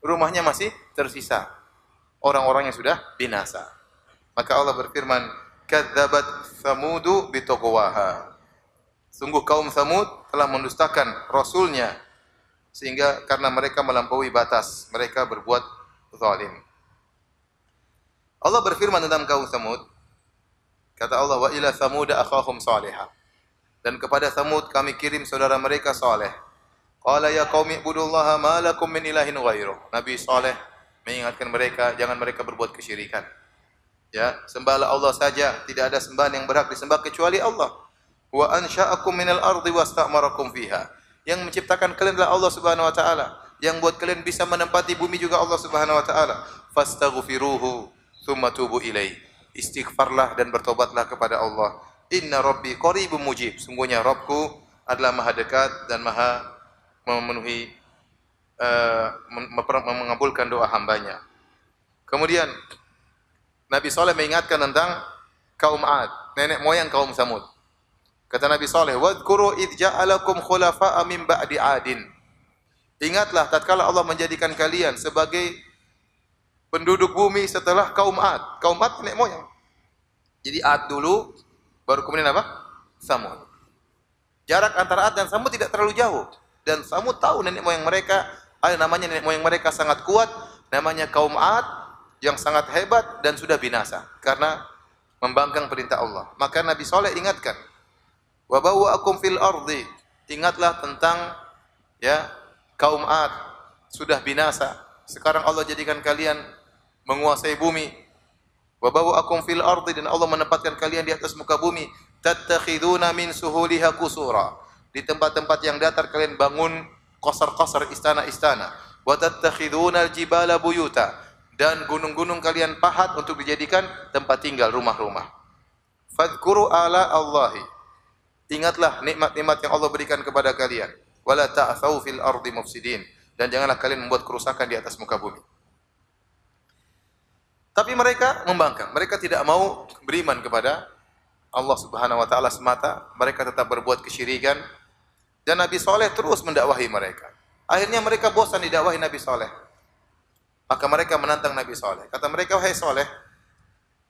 Rumahnya masih tersisa. Orang-orangnya sudah binasa. Maka Allah berfirman, kadzabat Samudu bitaqwaha. Sungguh kaum Samud telah mendustakan rasulnya, sehingga karena mereka melampaui batas, mereka berbuat zalim. Allah berfirman tentang kaum Samud, kata Allah, wa ila Samud akhahum salihah. Dan kepada Samud kami kirim saudara mereka Saleh. Qala ya qaumi ibudullaha ma lakum min ilahin ghairuh. Nabi Saleh mengingatkan mereka, jangan mereka berbuat kesyirikan. Ya, sembahlah Allah saja, tidak ada sembahan yang berhak disembah kecuali Allah. Wa ansha'akum minal ardi wasta'marakum fiha. Yang menciptakan kalian adalah Allah Subhanahu wa taala. Yang buat kalian bisa menempati bumi juga Allah Subhanahu wa taala. Fastaghfiruhu tsumma tubu ilaihi. Istighfarlah dan bertobatlah kepada Allah. Inna rabbi qaribun mujib. Sungguhnya Rabbku adalah Maha dekat dan Maha memenuhi mengabulkan doa hambanya. Kemudian Nabi Saleh mengingatkan tentang kaum Ad, nenek moyang kaum Samud. Kata Nabi Saleh, "Wadhkuru idh ja'alakum khulafa'a min ba'di 'adin." Ingatlah tatkala Allah menjadikan kalian sebagai penduduk bumi setelah kaum Ad. Kaum Ad nenek moyang. Jadi Ad dulu, baru kemudian apa? Samud. Jarak antara Ad dan Samud tidak terlalu jauh. Dan Samud tahu nenek moyang mereka, namanya nenek moyang mereka sangat kuat, namanya kaum Ad yang sangat hebat dan sudah binasa karena membangkang perintah Allah. Maka Nabi Saleh ingatkan, wa bawwa'akum fil ardi, ingatlah tentang ya kaum Ad sudah binasa. Sekarang Allah jadikan kalian menguasai bumi. Wa bawwa'akum fil ardi, dan Allah menempatkan kalian di atas muka bumi. Tattakhiduna min suhuliha qusura, di tempat-tempat yang datar kalian bangun qasar-qasar, istana-istana. Wa tattakhiduna al-jibala buyuta, dan gunung-gunung kalian pahat untuk dijadikan tempat tinggal, rumah-rumah. Fadhkuru ala Allahi, ingatlah nikmat-nikmat yang Allah berikan kepada kalian. Wala ta'thaw fil ardi mufsidin, dan janganlah kalian membuat kerusakan di atas muka bumi. Tapi mereka membangkang, mereka tidak mau beriman kepada Allah Subhanahu wa taala semata, mereka tetap berbuat kesyirikan, dan Nabi Saleh terus mendakwahi mereka. Akhirnya mereka bosan didakwahi Nabi Saleh. Maka mereka menantang Nabi Saleh. Kata mereka, wahai Saleh,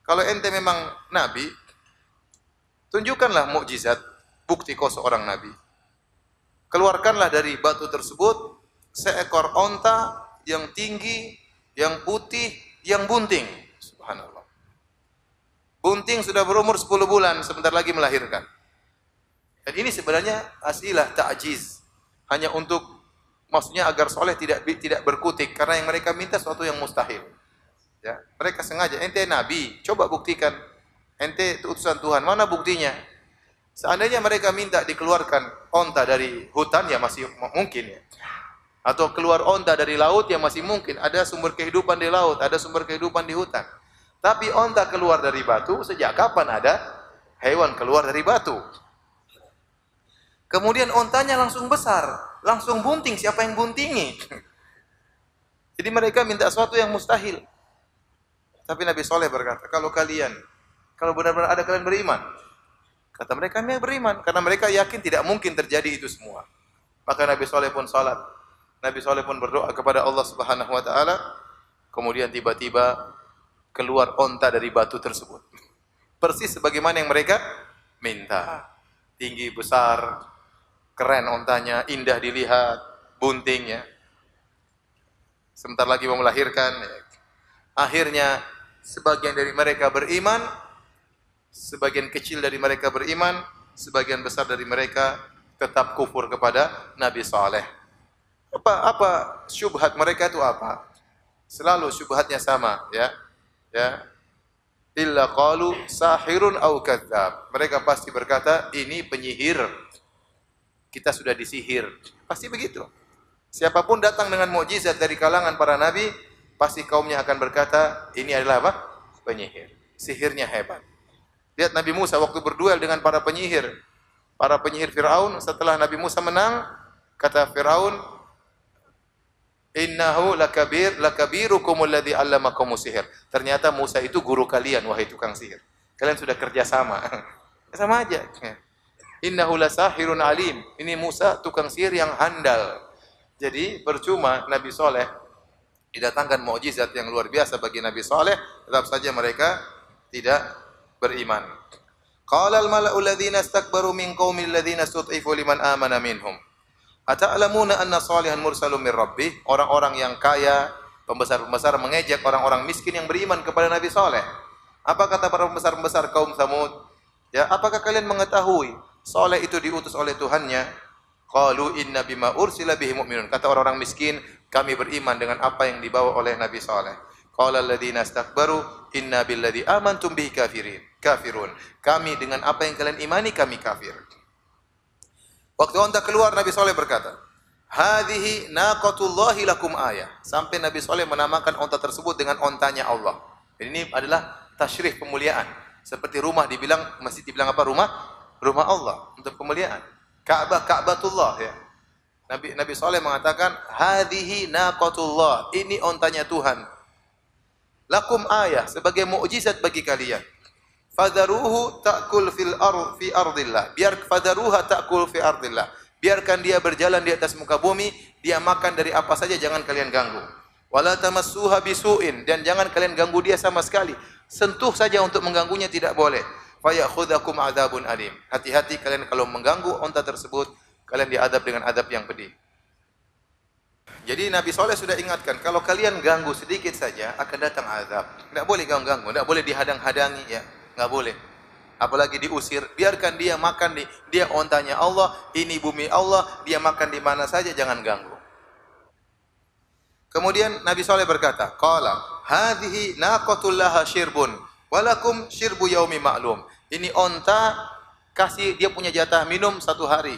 kalau ente memang nabi, tunjukkanlah mukjizat, bukti kau seorang nabi. Keluarkanlah dari batu tersebut seekor onta yang tinggi, yang putih, yang bunting. Subhanallah. Bunting sudah berumur 10 bulan, sebentar lagi melahirkan. Dan ini sebenarnya asilah ta'jiz, hanya untuk maksudnya agar Saleh tidak berkutik, karena yang mereka minta sesuatu yang mustahil. Ya, mereka sengaja, ente nabi, coba buktikan. Ente utusan Tuhan, mana buktinya? Seandainya mereka minta dikeluarkan onta dari hutan, ya masih mungkin ya. Atau keluar onta dari laut, ya masih mungkin. Ada sumber kehidupan di laut, ada sumber kehidupan di hutan. Tapi onta keluar dari batu, sejak kapan ada hewan keluar dari batu? Kemudian ontanya langsung besar, langsung bunting. Siapa yang buntingi? Jadi mereka minta sesuatu yang mustahil. Tapi Nabi Saleh berkata, kalau benar-benar ada, kalian beriman. Kata mereka, kami beriman, karena mereka yakin tidak mungkin terjadi itu semua. Maka Nabi Saleh pun salat. Nabi Saleh pun berdoa kepada Allah Subhanahu wa taala. Kemudian tiba-tiba keluar onta dari batu tersebut. Persis sebagaimana yang mereka minta. Tinggi, besar, keren ontanya, indah dilihat, buntingnya. Sebentar lagi mau melahirkan. Akhirnya sebagian dari mereka beriman, sebagian kecil dari mereka beriman, sebagian besar dari mereka tetap kufur kepada Nabi Saleh. Apa syubhat mereka itu apa? Selalu syubhatnya sama, ya. Illa qalu sahirun au kadzdzab. Mereka pasti berkata, ini penyihir. Kita sudah disihir. Pasti begitu. Siapapun datang dengan mukjizat dari kalangan para nabi, pasti kaumnya akan berkata, ini adalah apa? Penyihir. Sihirnya hebat. Lihat Nabi Musa waktu berduel dengan para penyihir. Para penyihir Firaun, setelah Nabi Musa menang, kata Firaun, innahu lakabirukum alladhi 'allamakum sihir. Ternyata Musa itu guru kalian, wahai tukang sihir. Kalian sudah kerja sama. Sama aja. Innahu lasahirun alim. Ini Musa tukang sihir yang handal. Jadi percuma Nabi Saleh didatangkan mukjizat yang luar biasa bagi Nabi Saleh, tetap saja mereka tidak beriman. Qala al-mala'u alladhina istakbaru min qaumil ladzina istud'ifu liman amana minhum. Ata'lamuna anna Salihan mursalun min rabbih? Orang-orang yang kaya, pembesar-pembesar mengejek orang-orang miskin yang beriman kepada Nabi Saleh. Apa kata para pembesar-pembesar kaum Samud? Ya, apakah kalian mengetahui Saleh itu diutus oleh Tuhannya? Qalu inna bima ursila bihi mu'minun. Kata orang-orang miskin, kami beriman dengan apa yang dibawa oleh Nabi Saleh. Qala alladziina istakbaru inna billadzi amantum bihi kafirun. Kami dengan apa yang kalian imani, kami kafir. Waktu onta keluar, Nabi Saleh berkata, hadhihi naqatullahi lakum ayah. Sampai Nabi Saleh menamakan onta tersebut dengan ontanya Allah. Ini adalah tasyrif, pemuliaan. Seperti rumah dibilang, masjid dibilang apa? Rumah Allah, untuk pemuliaan. Ka'batullah, ya. Nabi Saleh mengatakan, hadhihi naqatullah. Ini ontanya Tuhan. Lakum ayah, sebagai mukjizat bagi kalian. Fadharuhu ta'kul fi ardillah. Fadharuha ta'kul fi ardillah. Biarkan dia berjalan di atas muka bumi, dia makan dari apa saja, jangan kalian ganggu. Wala tamassuha bisu'in, dan jangan kalian ganggu dia sama sekali. Sentuh saja untuk mengganggunya tidak boleh. Fayakhudzakum adzabun alim. Hati-hati kalian kalau mengganggu unta tersebut, kalian diadab dengan adab yang pedih. Jadi Nabi Soleh sudah ingatkan, kalau kalian ganggu sedikit saja akan datang azab. Tidak boleh ganggu, tidak boleh dihadang-hadangi, ya, nggak boleh. Apalagi diusir, biarkan dia makan di, dia ontanya Allah, ini bumi Allah, dia makan di mana saja, jangan ganggu. Kemudian Nabi Soleh berkata, qala hadhihi naqatul laha syirbun walakum syirbu yaumi ma'lum. Ini onta kasih dia punya jatah minum 1 hari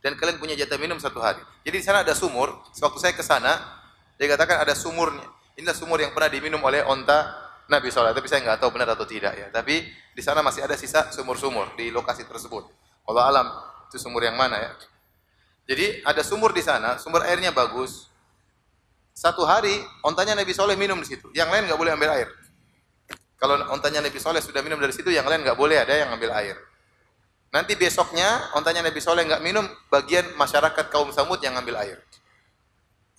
dan kalian punya jatah minum 1 hari. Jadi di sana ada sumur. Sewaktu saya ke sana, dia katakan ada sumurnya. Inilah sumur yang pernah diminum oleh onta Nabi Soleh. Tapi saya nggak tahu benar atau tidak ya. Tapi di sana masih ada sisa sumur-sumur di lokasi tersebut. Allah alam itu sumur yang mana ya. Jadi ada sumur di sana, sumber airnya bagus. 1 hari ontanya Nabi Soleh minum di situ. Yang lain nggak boleh ambil air. Kalau ontanya Nabi Soleh sudah minum dari situ, yang lain nggak boleh ada yang ambil air. Nanti besoknya ontanya Nabi Soleh nggak minum, bagian masyarakat kaum Samud yang ambil air.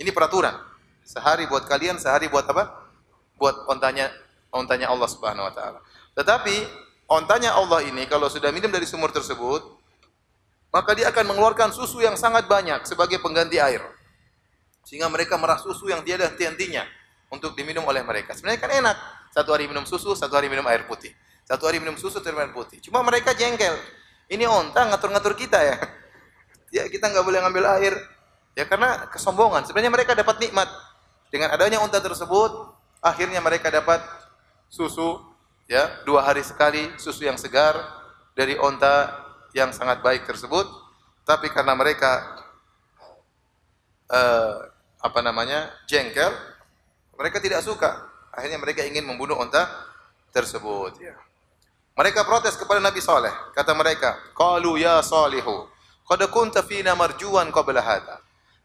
Ini peraturan. Sehari buat kalian, sehari buat apa? Buat ontanya Allah Subhanahu Wa Taala. Tetapi ontanya Allah ini kalau sudah minum dari sumur tersebut, maka dia akan mengeluarkan susu yang sangat banyak sebagai pengganti air. Sehingga mereka merah susu yang tiada henti-hentinya untuk diminum oleh mereka. Sebenarnya kan enak. 1 hari minum susu, 1 hari minum air putih. 1 hari minum susu, 1 hari minum air putih. Cuma mereka jengkel. Ini onta ngatur-ngatur kita ya. Ya kita nggak boleh ngambil air. Ya karena kesombongan. Sebenarnya mereka dapat nikmat. Dengan adanya onta tersebut, akhirnya mereka dapat susu. Ya 2 hari sekali susu yang segar dari onta yang sangat baik tersebut. Tapi karena mereka jengkel, mereka tidak suka. Akhirnya mereka ingin membunuh onta tersebut. Ya. Mereka protes kepada Nabi Saleh. Kata mereka, qalu ya Salihu, qad kunta fina marjuwan qabla hadha.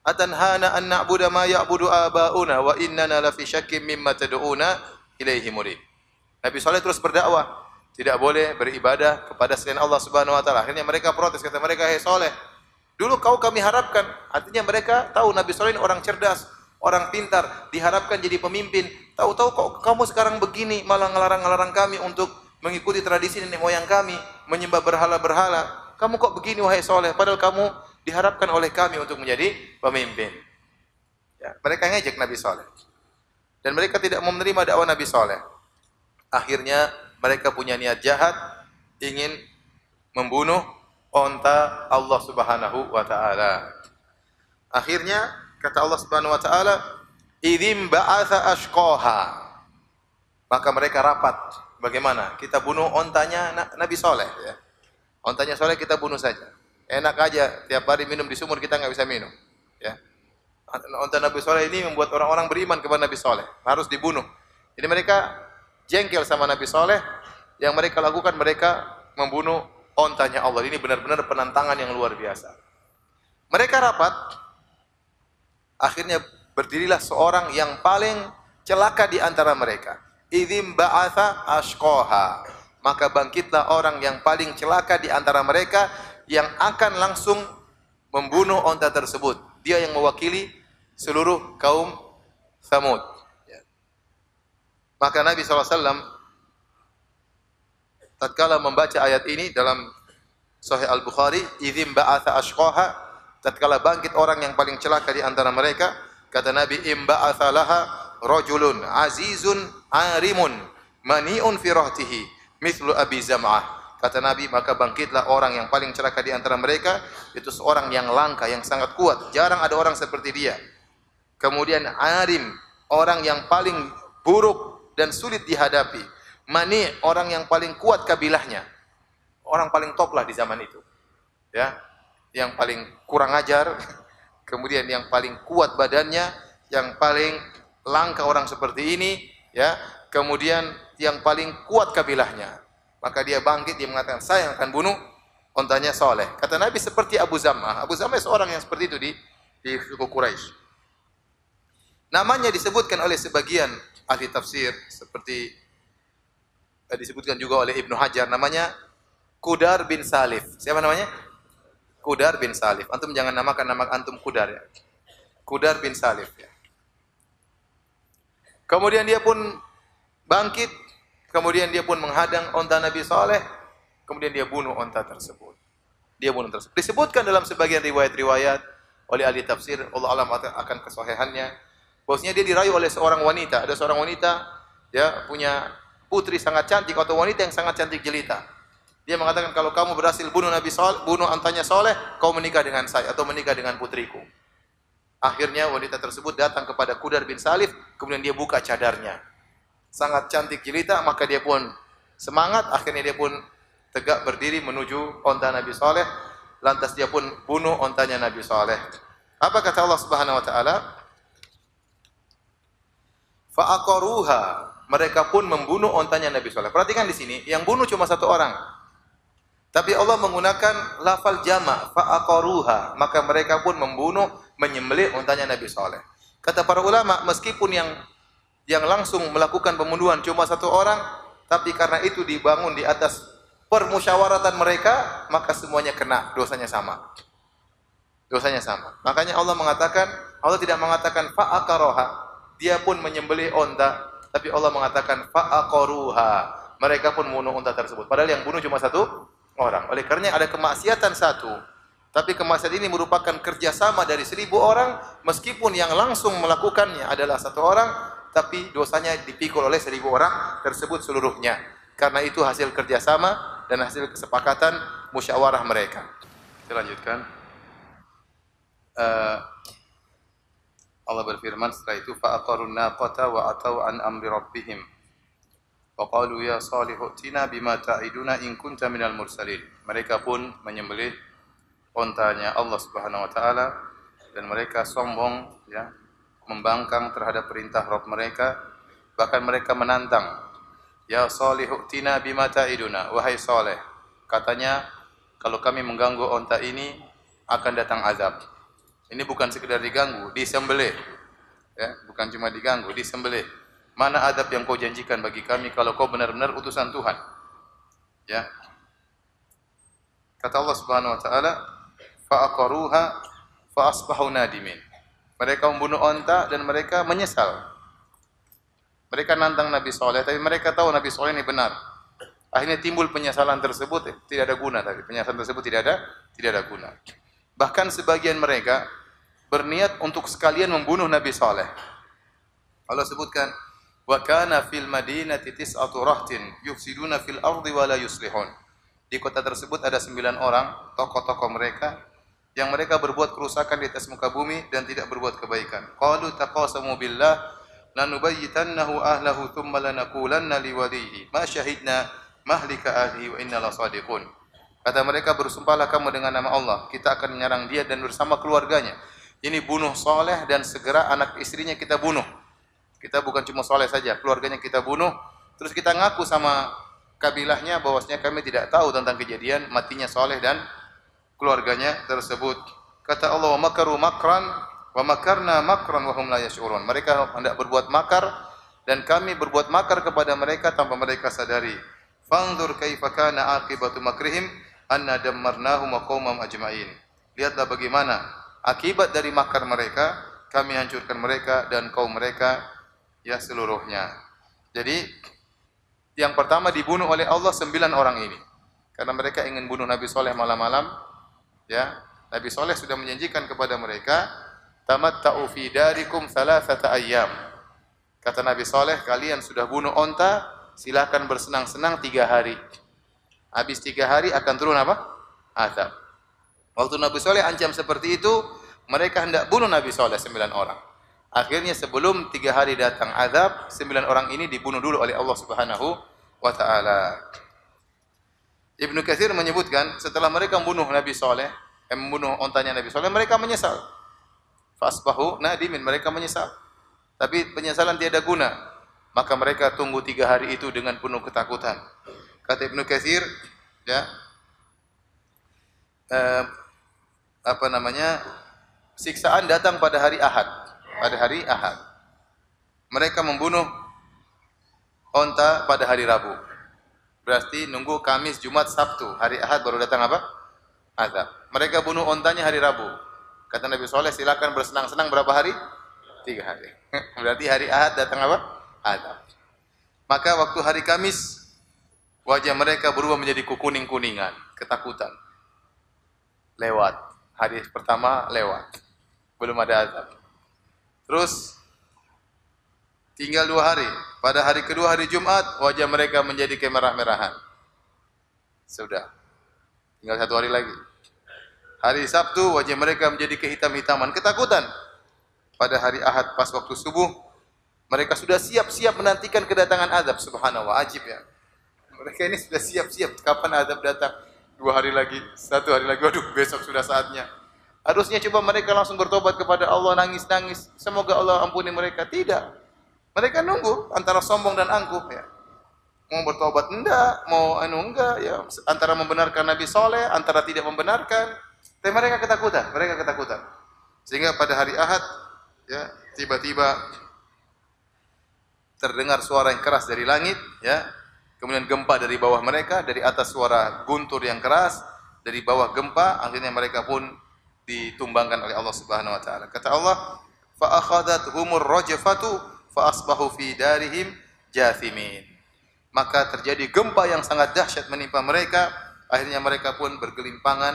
Atanhana an na'budu ma ya'budu aba'una wa innana la fi syakkim mimma tad'una ilaihi murib. Nabi Saleh terus berdakwah, tidak boleh beribadah kepada selain Allah Subhanahu wa taala. Akhirnya mereka protes, kata mereka, "Hai Saleh, dulu kami harapkan." Artinya mereka tahu Nabi Saleh ini orang cerdas, orang pintar, diharapkan jadi pemimpin. Tahu-tahu kok kamu sekarang begini, malah ngelarang-ngelarang kami untuk mengikuti tradisi nenek moyang kami, menyembah berhala-berhala. Kamu kok begini wahai Saleh, padahal kamu diharapkan oleh kami untuk menjadi pemimpin. Ya, mereka ngejek Nabi Saleh. Dan mereka tidak mau menerima dakwah Nabi Saleh. Akhirnya mereka punya niat jahat, ingin membunuh onta Allah Subhanahu wa taala. Akhirnya kata Allah Subhanahu wa taala, "Idzim ba'atsa ashqaha." Maka mereka rapat. Bagaimana? Kita bunuh ontanya Nabi Saleh ya. Ontanya Saleh kita bunuh saja. Enak aja tiap hari minum di sumur, kita enggak bisa minum, ya. Onta Nabi Saleh ini membuat orang-orang beriman kepada Nabi Saleh, harus dibunuh. Jadi mereka jengkel sama Nabi Saleh, yang mereka lakukan mereka membunuh ontanya Allah. Ini benar-benar penantangan yang luar biasa. Mereka rapat, akhirnya berdirilah seorang yang paling celaka di antara mereka. Idzim ba'atsa ashqaha. Maka bangkitlah orang yang paling celaka di antara mereka yang akan langsung membunuh onta tersebut. Dia yang mewakili seluruh kaum Tsamud. Maka Nabi SAW tatkala membaca ayat ini dalam Sahih Al-Bukhari, idzim ba'atsa ashqaha, tatkala bangkit orang yang paling celaka di antara mereka, kata Nabi, imba'atsa laha rajulun azizun arimun mani'un fi rahtihi mithlu Abi Zam'ah. Kata Nabi, maka bangkitlah orang yang paling celaka di antara mereka, itu seorang yang langka, yang sangat kuat, jarang ada orang seperti dia. Kemudian arim, orang yang paling buruk dan sulit dihadapi. Mani, orang yang paling kuat kabilahnya. Orang paling top lah di zaman itu. Ya, yang paling kurang ajar, kemudian yang paling kuat badannya, yang paling langka orang seperti ini, ya. Kemudian yang paling kuat kabilahnya. Maka dia bangkit, dia mengatakan, saya yang akan bunuh ontanya Saleh. Kata Nabi seperti Abu Zam'ah. Abu Zam'ah seorang yang seperti itu di suku Quraisy. Namanya disebutkan oleh sebagian ahli tafsir, seperti disebutkan juga oleh Ibnu Hajar, namanya Qudar bin Salif. Siapa namanya? Qudar bin Salif. Antum jangan namakan nama antum Qudar ya. Qudar bin Salif ya. Kemudian dia pun bangkit, kemudian dia pun menghadang onta Nabi Saleh, kemudian dia bunuh onta tersebut. Dia bunuh tersebut. Disebutkan dalam sebagian riwayat-riwayat oleh ahli tafsir, Allah alam akan kesahihannya, bahwasanya dia dirayu oleh seorang wanita. Ada seorang wanita, ya, punya putri sangat cantik atau wanita yang sangat cantik jelita. Dia mengatakan, kalau kamu berhasil bunuh Nabi Saleh, bunuh ontanya Saleh, kau menikah dengan saya atau menikah dengan putriku. Akhirnya wanita tersebut datang kepada Qudar bin Salif, kemudian dia buka cadarnya. Sangat cantik jelita, maka dia pun semangat, akhirnya dia pun tegak berdiri menuju onta Nabi Saleh, lantas dia pun bunuh ontanya Nabi Saleh. Apa kata Allah Subhanahu wa taala? Fa'aqaruha, mereka pun membunuh ontanya Nabi Saleh. Perhatikan di sini, yang bunuh cuma satu orang. Tapi Allah menggunakan lafal jama', fa'aqaruha, maka mereka pun membunuh, menyembelih ontanya Nabi Saleh. Kata para ulama, meskipun yang langsung melakukan pembunuhan cuma satu orang, tapi karena itu dibangun di atas permusyawaratan mereka, maka semuanya kena, dosanya sama. Dosanya sama. Makanya Allah mengatakan, Allah tidak mengatakan fa'aqaroha, dia pun menyembelih onta, tapi Allah mengatakan fa'aqaruha, mereka pun membunuh onta tersebut. Padahal yang bunuh cuma satu orang. Oleh karena ada kemaksiatan satu, tapi kemaksiatan ini merupakan kerjasama dari 1000 orang, meskipun yang langsung melakukannya adalah satu orang, tapi dosanya dipikul oleh 1000 orang tersebut seluruhnya. Karena itu hasil kerjasama dan hasil kesepakatan musyawarah mereka. Kita lanjutkan. Allah berfirman setelah itu, fa'aqarun naqata wa atau an amri rabbihim. Wa qalu ya Salihu tina bima ta'iduna in kunta minal mursalin. Mereka pun menyembelih ontanya Allah Subhanahu wa taala dan mereka sombong, ya, membangkang terhadap perintah Rabb mereka, bahkan mereka menantang, ya Salihu tina bima ta'iduna, wahai Saleh, katanya kalau kami mengganggu onta ini akan datang azab. Ini bukan sekedar diganggu, disembelih. Ya, bukan cuma diganggu, disembelih. Mana adab yang kau janjikan bagi kami kalau kau benar-benar utusan Tuhan? Ya. Kata Allah Subhanahu wa taala, fa'aqaruha fa asbahu nadimin. Mereka membunuh onta dan mereka menyesal. Mereka nantang Nabi Saleh, tapi mereka tahu Nabi Saleh ini benar. Akhirnya timbul penyesalan tersebut, tidak ada guna tadi. Penyesalan tersebut tidak ada guna. Bahkan sebagian mereka berniat untuk sekalian membunuh Nabi Saleh. Allah sebutkan, wa kana fil madinati tis'atu rahtin yufsiduna fil ardi wa la yuslihun. Di kota tersebut ada 9 orang, tokoh-tokoh mereka, yang mereka berbuat kerusakan di atas muka bumi dan tidak berbuat kebaikan. Qalu taqasamu billah lanubayyitannahu ahlahu thumma lanaqulanna liwalihi ma syahidna mahlika ahlihi wa inna lasadiqun. Kata mereka, bersumpahlah kamu dengan nama Allah, kita akan menyerang dia dan bersama keluarganya. Ini bunuh Saleh dan segera anak istrinya kita bunuh. Kita bukan cuma Saleh saja, keluarganya kita bunuh. Terus kita ngaku sama kabilahnya bahwasanya kami tidak tahu tentang kejadian matinya Saleh dan keluarganya tersebut. Kata Allah, wa makaru makran wa makarna makran wa hum la yash'urun. Mereka hendak berbuat makar dan kami berbuat makar kepada mereka tanpa mereka sadari. Fanzur kaifa kana aqibatu makrihim anna dammarnahum wa qaumahum ajma'in. Lihatlah bagaimana akibat dari makar mereka, kami hancurkan mereka dan kaum mereka, ya, seluruhnya. Jadi yang pertama dibunuh oleh Allah 9 orang ini karena mereka ingin bunuh Nabi Saleh malam-malam. Ya, Nabi Saleh sudah menjanjikan kepada mereka, tamatta'u fi darikum thalathata ayyam. Kata Nabi Saleh, kalian sudah bunuh onta, silakan bersenang-senang 3 hari. Habis 3 hari akan turun apa? Azab. Waktu Nabi Saleh ancam seperti itu, mereka hendak bunuh Nabi Saleh 9 orang. Akhirnya sebelum 3 hari datang azab, 9 orang ini dibunuh dulu oleh Allah Subhanahu wa taala. Ibnu Katsir menyebutkan setelah mereka membunuh Nabi Saleh, membunuh ontanya Nabi Saleh, mereka menyesal. Fasbahu nadimin, mereka menyesal. Tapi penyesalan tiada guna. Maka mereka tunggu 3 hari itu dengan penuh ketakutan. Kata Ibnu Katsir, ya, siksaan datang pada hari Ahad. Pada hari Ahad. Mereka membunuh onta pada hari Rabu. Berarti nunggu Kamis, Jumat, Sabtu. Hari Ahad baru datang apa? Azab. Mereka bunuh ontanya hari Rabu. Kata Nabi Saleh, silakan bersenang-senang berapa hari? 3 hari. Berarti hari Ahad datang apa? Adab. Maka waktu hari Kamis wajah mereka berubah menjadi kuning-kuningan, ketakutan. Lewat. Hari pertama lewat. Belum ada azab. Terus tinggal 2 hari. Pada hari kedua hari Jumat wajah mereka menjadi kemerah-merahan. Sudah. Tinggal 1 hari lagi. Hari Sabtu wajah mereka menjadi kehitam-hitaman, ketakutan. Pada hari Ahad pas waktu subuh mereka sudah siap-siap menantikan kedatangan azab. Subhanallah, ajib ya. Mereka ini sudah siap-siap kapan azab datang. 2 hari lagi, 1 hari lagi, waduh besok sudah saatnya. Harusnya coba mereka langsung bertobat kepada Allah, nangis-nangis. Semoga Allah ampuni mereka. Tidak. Mereka nunggu antara sombong dan angkuh ya. Mau bertobat enggak, mau enggak ya. Antara membenarkan Nabi Saleh, antara tidak membenarkan. Tapi mereka ketakutan. Sehingga pada hari Ahad ya, tiba-tiba terdengar suara yang keras dari langit ya. Kemudian gempa dari bawah mereka, dari atas suara guntur yang keras, dari bawah gempa, akhirnya mereka pun ditumbangkan oleh Allah Subhanahu wa taala. Kata Allah, fa akhadathumur rajfatu fa asbahu fi darihim jathimin. Maka terjadi gempa yang sangat dahsyat menimpa mereka, akhirnya mereka pun bergelimpangan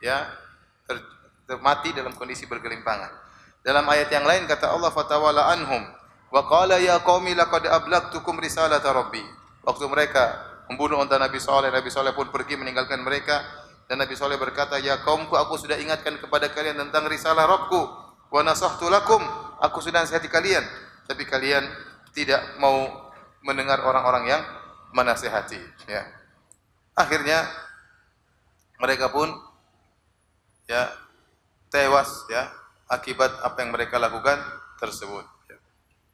ya, mati dalam kondisi bergelimpangan. Dalam ayat yang lain kata Allah, fatawalla anhum wa qala ya qaumi laqad ablagtukum risalata rabbi. Waktu mereka membunuh unta Nabi Saleh pun pergi meninggalkan mereka, dan Nabi Saleh berkata, ya kaumku, aku sudah ingatkan kepada kalian tentang risalah Rabbku, wa nasahtu lakum, aku sudah nasihati kalian, tapi kalian tidak mau mendengar orang-orang yang menasihati ya. Akhirnya mereka pun ya tewas ya akibat apa yang mereka lakukan tersebut.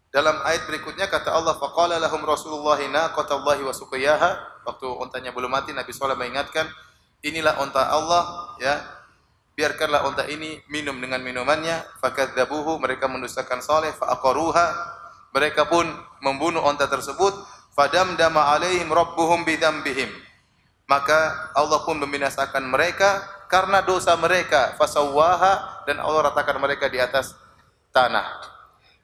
Dalam ayat berikutnya kata Allah, faqala lahum Rasulullah naqatallahi wa suqiyaha. Waktu untanya belum mati, Nabi sallallahu mengingatkan, inilah unta Allah ya. Biarkanlah unta ini minum dengan minumannya. Fakadzabuhu, mereka mendustakan Saleh, faqaruha. Mereka pun membunuh unta tersebut. Fadamdama alaihim rabbuhum bidzambihim. Maka Allah pun membinasakan mereka karena dosa mereka. Fasawwaha, dan Allah ratakan mereka di atas tanah.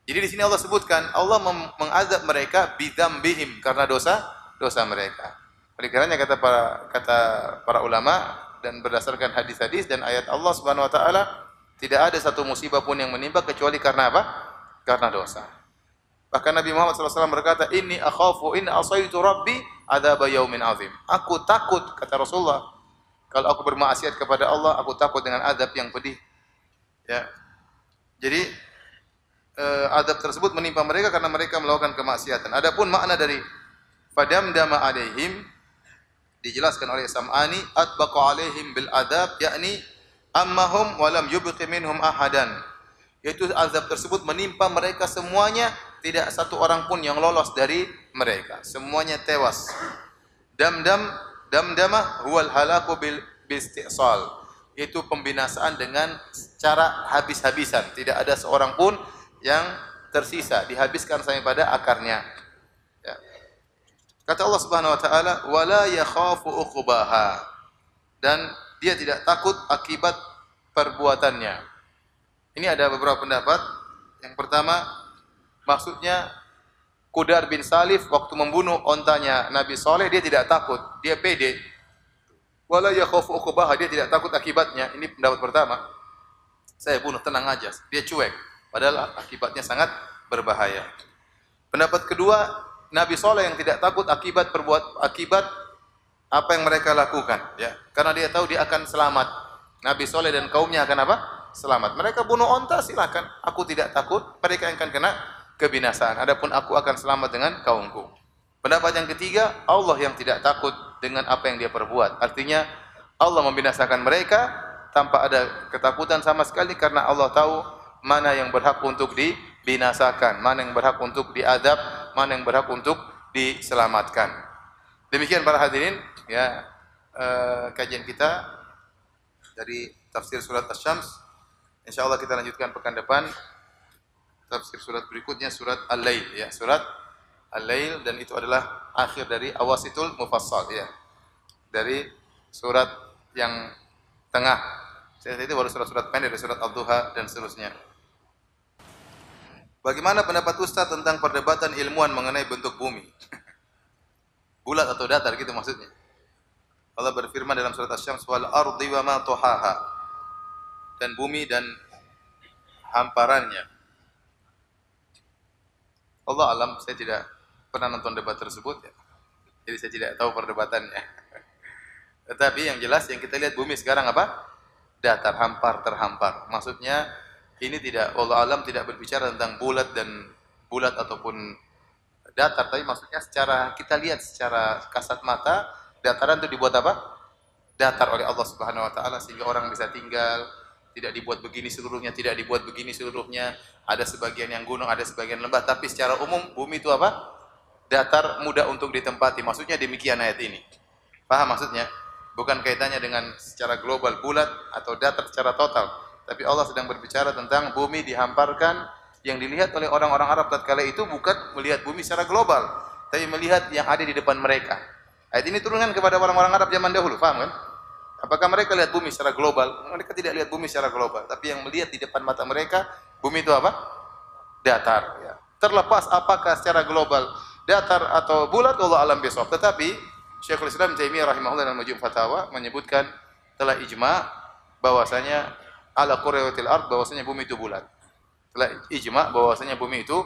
Jadi di sini Allah sebutkan Allah mengazab mereka bidzambihim karena dosa mereka. Oleh karenanya kata para ulama dan berdasarkan hadis-hadis dan ayat Allah Subhanahu wa taala, tidak ada satu musibah pun yang menimpa kecuali karena apa? Karena dosa. Bahkan Nabi Muhammad SAW berkata, inni akhafu in asaitu rabbi adzab yaumin azim. Aku takut, kata Rasulullah, kalau aku bermaksiat kepada Allah, aku takut dengan azab yang pedih. Ya. Jadi azab tersebut menimpa mereka karena mereka melakukan kemaksiatan. Adapun makna dari fadamdama alaihim dijelaskan oleh Sam'ani, atbaqa alaihim bil adab, yakni ammahum wa lam yubqi minhum ahadan. Yaitu azab tersebut menimpa mereka semuanya, tidak satu orang pun yang lolos dari mereka. Semuanya tewas. Damdama huwal halaku bil istisal. Itu pembinasaan dengan cara habis-habisan. Tidak ada seorang pun yang tersisa, dihabiskan sampai pada akarnya. Ya. Kata Allah Subhanahu wa taala, wala yakhafu uqbaha. Dan dia tidak takut akibat perbuatannya. Ini ada beberapa pendapat. Yang pertama, maksudnya Qudar bin Salif waktu membunuh ontanya Nabi Saleh, dia tidak takut, dia pede. Wala yakhafu uqbaha, dia tidak takut akibatnya. Ini pendapat pertama. Saya bunuh, tenang aja. Dia cuek. Padahal akibatnya sangat berbahaya. Pendapat kedua, Nabi Saleh yang tidak takut akibat apa yang mereka lakukan, ya. Karena dia tahu dia akan selamat. Nabi Saleh dan kaumnya akan apa? Selamat. Mereka bunuh onta, silakan. Aku tidak takut, mereka yang akan kena kebinasaan. Adapun aku akan selamat dengan kaumku. Pendapat yang ketiga, Allah yang tidak takut dengan apa yang dia perbuat. Artinya Allah membinasakan mereka tanpa ada ketakutan sama sekali karena Allah tahu mana yang berhak untuk dibinasakan, mana yang berhak untuk diadab, mana yang berhak untuk diselamatkan. Demikian para hadirin, ya kajian kita dari tafsir surat Asy-Syams. Insyaallah kita lanjutkan pekan depan. Tafsir surat berikutnya surat Al-Lail, ya, surat Al-Lail, dan itu adalah akhir dari Awasitul Mufassal, ya. Dari surat yang tengah. Saya itu baru surat-surat pendek dari surat Ad-Duha dan seterusnya. Bagaimana pendapat Ustaz tentang perdebatan ilmuwan mengenai bentuk bumi? Bulat atau datar gitu maksudnya. Allah berfirman dalam surat Asy-Syams wal ardi wa ma tuhaha. Dan bumi dan hamparannya. Allah alam, saya tidak pernah nonton debat tersebut ya. Jadi saya tidak tahu perdebatannya. Tetapi yang jelas yang kita lihat bumi sekarang apa? Datar, hampar, terhampar. Maksudnya ini tidak, Allah alam tidak berbicara tentang bulat dan bulat ataupun datar, tapi maksudnya secara kita lihat secara kasat mata, dataran itu dibuat apa? Datar oleh Allah Subhanahu wa taala sehingga orang bisa tinggal, tidak dibuat begini seluruhnya, tidak dibuat begini seluruhnya. Ada sebagian yang gunung, ada sebagian lembah, tapi secara umum bumi itu apa? Datar, mudah untuk ditempati. Maksudnya demikian ayat ini. Paham maksudnya? Bukan kaitannya dengan secara global bulat atau datar secara total, tapi Allah sedang berbicara tentang bumi dihamparkan. Yang dilihat oleh orang-orang Arab tatkala itu bukan melihat bumi secara global, tapi melihat yang ada di depan mereka. Ayat ini turunkan kepada orang-orang Arab zaman dahulu, paham kan? Apakah mereka lihat bumi secara global? Mereka tidak lihat bumi secara global, tapi yang melihat di depan mata mereka, bumi itu apa? Datar. Ya. Terlepas apakah secara global datar atau bulat, Allah alam bisawab. Tetapi Syekhul Islam Taimiyah rahimahullah dalam Majmu' Fatawa menyebutkan telah ijma' bahwasanya ala qurawatil ard, bahwasanya bumi itu bulat. Telah ijma' bahwasanya bumi itu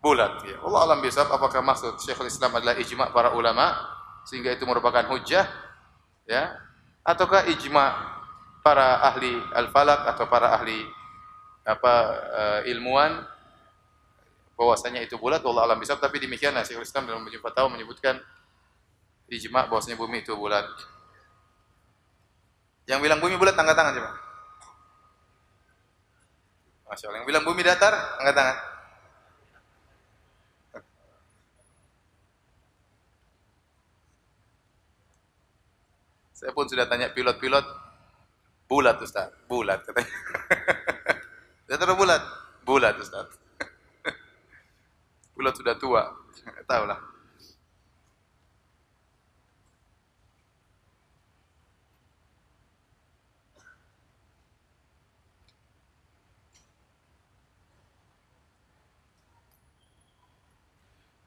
bulat. Ya. Allah alam bisawab, apakah maksud Syekhul Islam adalah ijma' para ulama sehingga itu merupakan hujjah, ya? Ataukah ijma' para ahli al-falak atau para ahli ilmuwan bahwasanya itu bulat? Allah alam bisawab. Tapi demikian Syekhul Islam dalam Majmu' Fatawa menyebutkan ijma' bahwasanya bumi itu bulat. Yang bilang bumi bulat angkat tangan coba. Masya Allah. Yang bilang bumi datar angkat tangan. Saya pun sudah tanya pilot-pilot, bulat Ustaz, bulat katanya. Datar bulat, bulat Ustaz. Pilot sudah tua, tahu lah.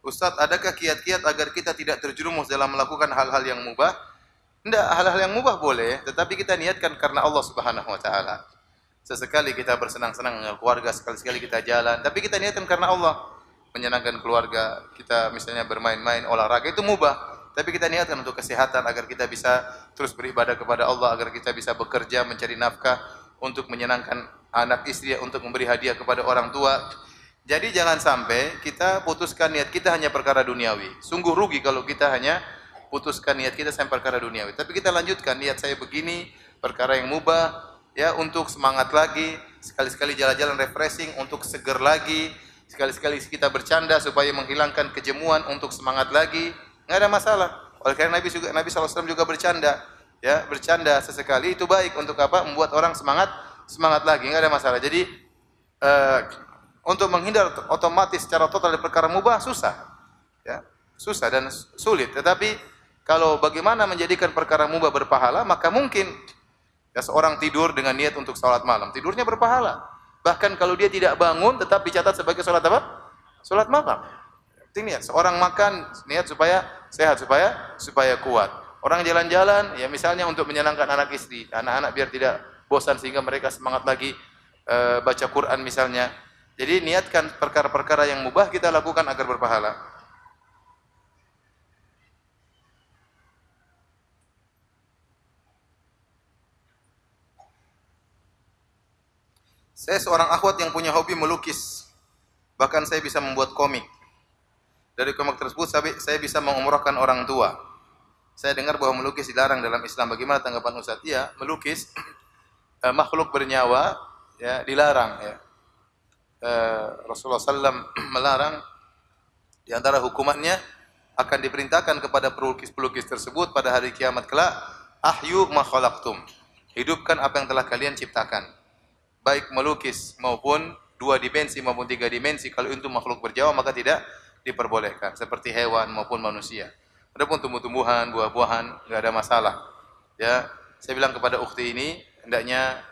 Ustaz, adakah kiat-kiat agar kita tidak terjerumus dalam melakukan hal-hal yang mubah? Tidak, hal-hal yang mubah boleh, tetapi kita niatkan karena Allah Subhanahu wa taala. Sesekali kita bersenang-senang dengan keluarga, sekali-sekali kita jalan, tapi kita niatkan karena Allah. Menyenangkan keluarga, kita misalnya bermain-main, olahraga itu mubah, tapi kita niatkan untuk kesehatan agar kita bisa terus beribadah kepada Allah, agar kita bisa bekerja mencari nafkah untuk menyenangkan anak istri, untuk memberi hadiah kepada orang tua. Jadi jangan sampai kita putuskan niat kita hanya perkara duniawi. Sungguh rugi kalau kita hanya putuskan niat kita sampai perkara duniawi. Tapi kita lanjutkan niat saya begini, perkara yang mubah, ya untuk semangat lagi, sekali-sekali jalan-jalan refreshing untuk seger lagi, sekali-sekali kita bercanda supaya menghilangkan kejemuan untuk semangat lagi, nggak ada masalah. Oleh karena Nabi SAW juga bercanda, ya bercanda sesekali itu baik untuk apa? Membuat orang semangat lagi, nggak ada masalah. Jadi untuk menghindar otomatis secara total dari perkara mubah susah, ya susah dan sulit. Tetapi kalau bagaimana menjadikan perkara mubah berpahala, maka mungkin ya seorang tidur dengan niat untuk salat malam, tidurnya berpahala. Bahkan kalau dia tidak bangun, tetap dicatat sebagai salat apa? Salat malam. Penting niat. Seorang makan niat supaya sehat, supaya kuat. Orang jalan-jalan, ya misalnya untuk menyenangkan anak istri, anak-anak biar tidak bosan sehingga mereka semangat lagi baca Quran misalnya. Jadi niatkan perkara-perkara yang mubah kita lakukan agar berpahala. Saya seorang akhwat yang punya hobi melukis. Bahkan saya bisa membuat komik. Dari komik tersebut saya bisa mengumrahkan orang tua. Saya dengar bahwa melukis dilarang dalam Islam. Bagaimana tanggapan Ustaz? Ya, melukis makhluk bernyawa ya dilarang ya. Rasulullah SAW melarang, di antara hukumannya akan diperintahkan kepada pelukis-pelukis tersebut pada hari kiamat kelak, ahyu ma khalaqtum, hidupkan apa yang telah kalian ciptakan, baik melukis maupun 2 dimensi maupun 3 dimensi. Kalau itu makhluk berjawa maka tidak diperbolehkan, seperti hewan maupun manusia. Adapun tumbuh-tumbuhan, buah-buahan enggak ada masalah. Ya, saya bilang kepada ukhti ini hendaknya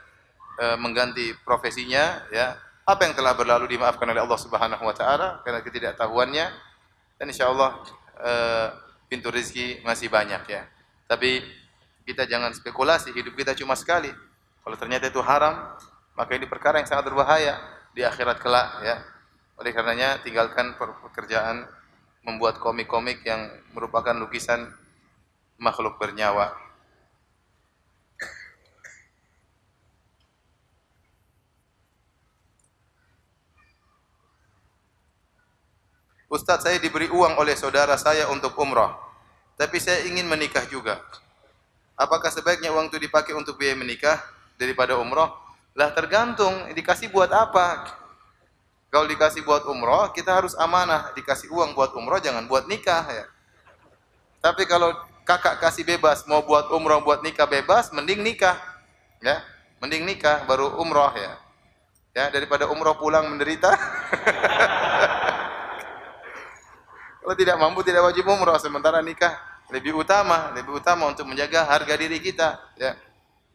mengganti profesinya ya. Apa yang telah berlalu dimaafkan oleh Allah Subhanahu wa taala karena ketidaktahuannya, dan insyaallah pintu rezeki masih banyak ya. Tapi kita jangan spekulasi, hidup kita cuma sekali. Kalau ternyata itu haram, maka ini perkara yang sangat berbahaya di akhirat kelak ya. Oleh karenanya tinggalkan pekerjaan membuat komik-komik yang merupakan lukisan makhluk bernyawa. Ustaz, saya diberi uang oleh saudara saya untuk umrah, tapi saya ingin menikah juga. Apakah sebaiknya uang itu dipakai untuk biaya menikah daripada umrah? Lah tergantung, dikasih buat apa? Kalau dikasih buat umrah, kita harus amanah. Dikasih uang buat umrah, jangan buat nikah ya. Tapi kalau kakak kasih bebas, mau buat umrah, buat nikah bebas, mending nikah. Ya, mending nikah baru umrah ya. Ya, daripada umrah pulang menderita. Kalau tidak mampu tidak wajib umrah, sementara nikah lebih utama untuk menjaga harga diri kita ya.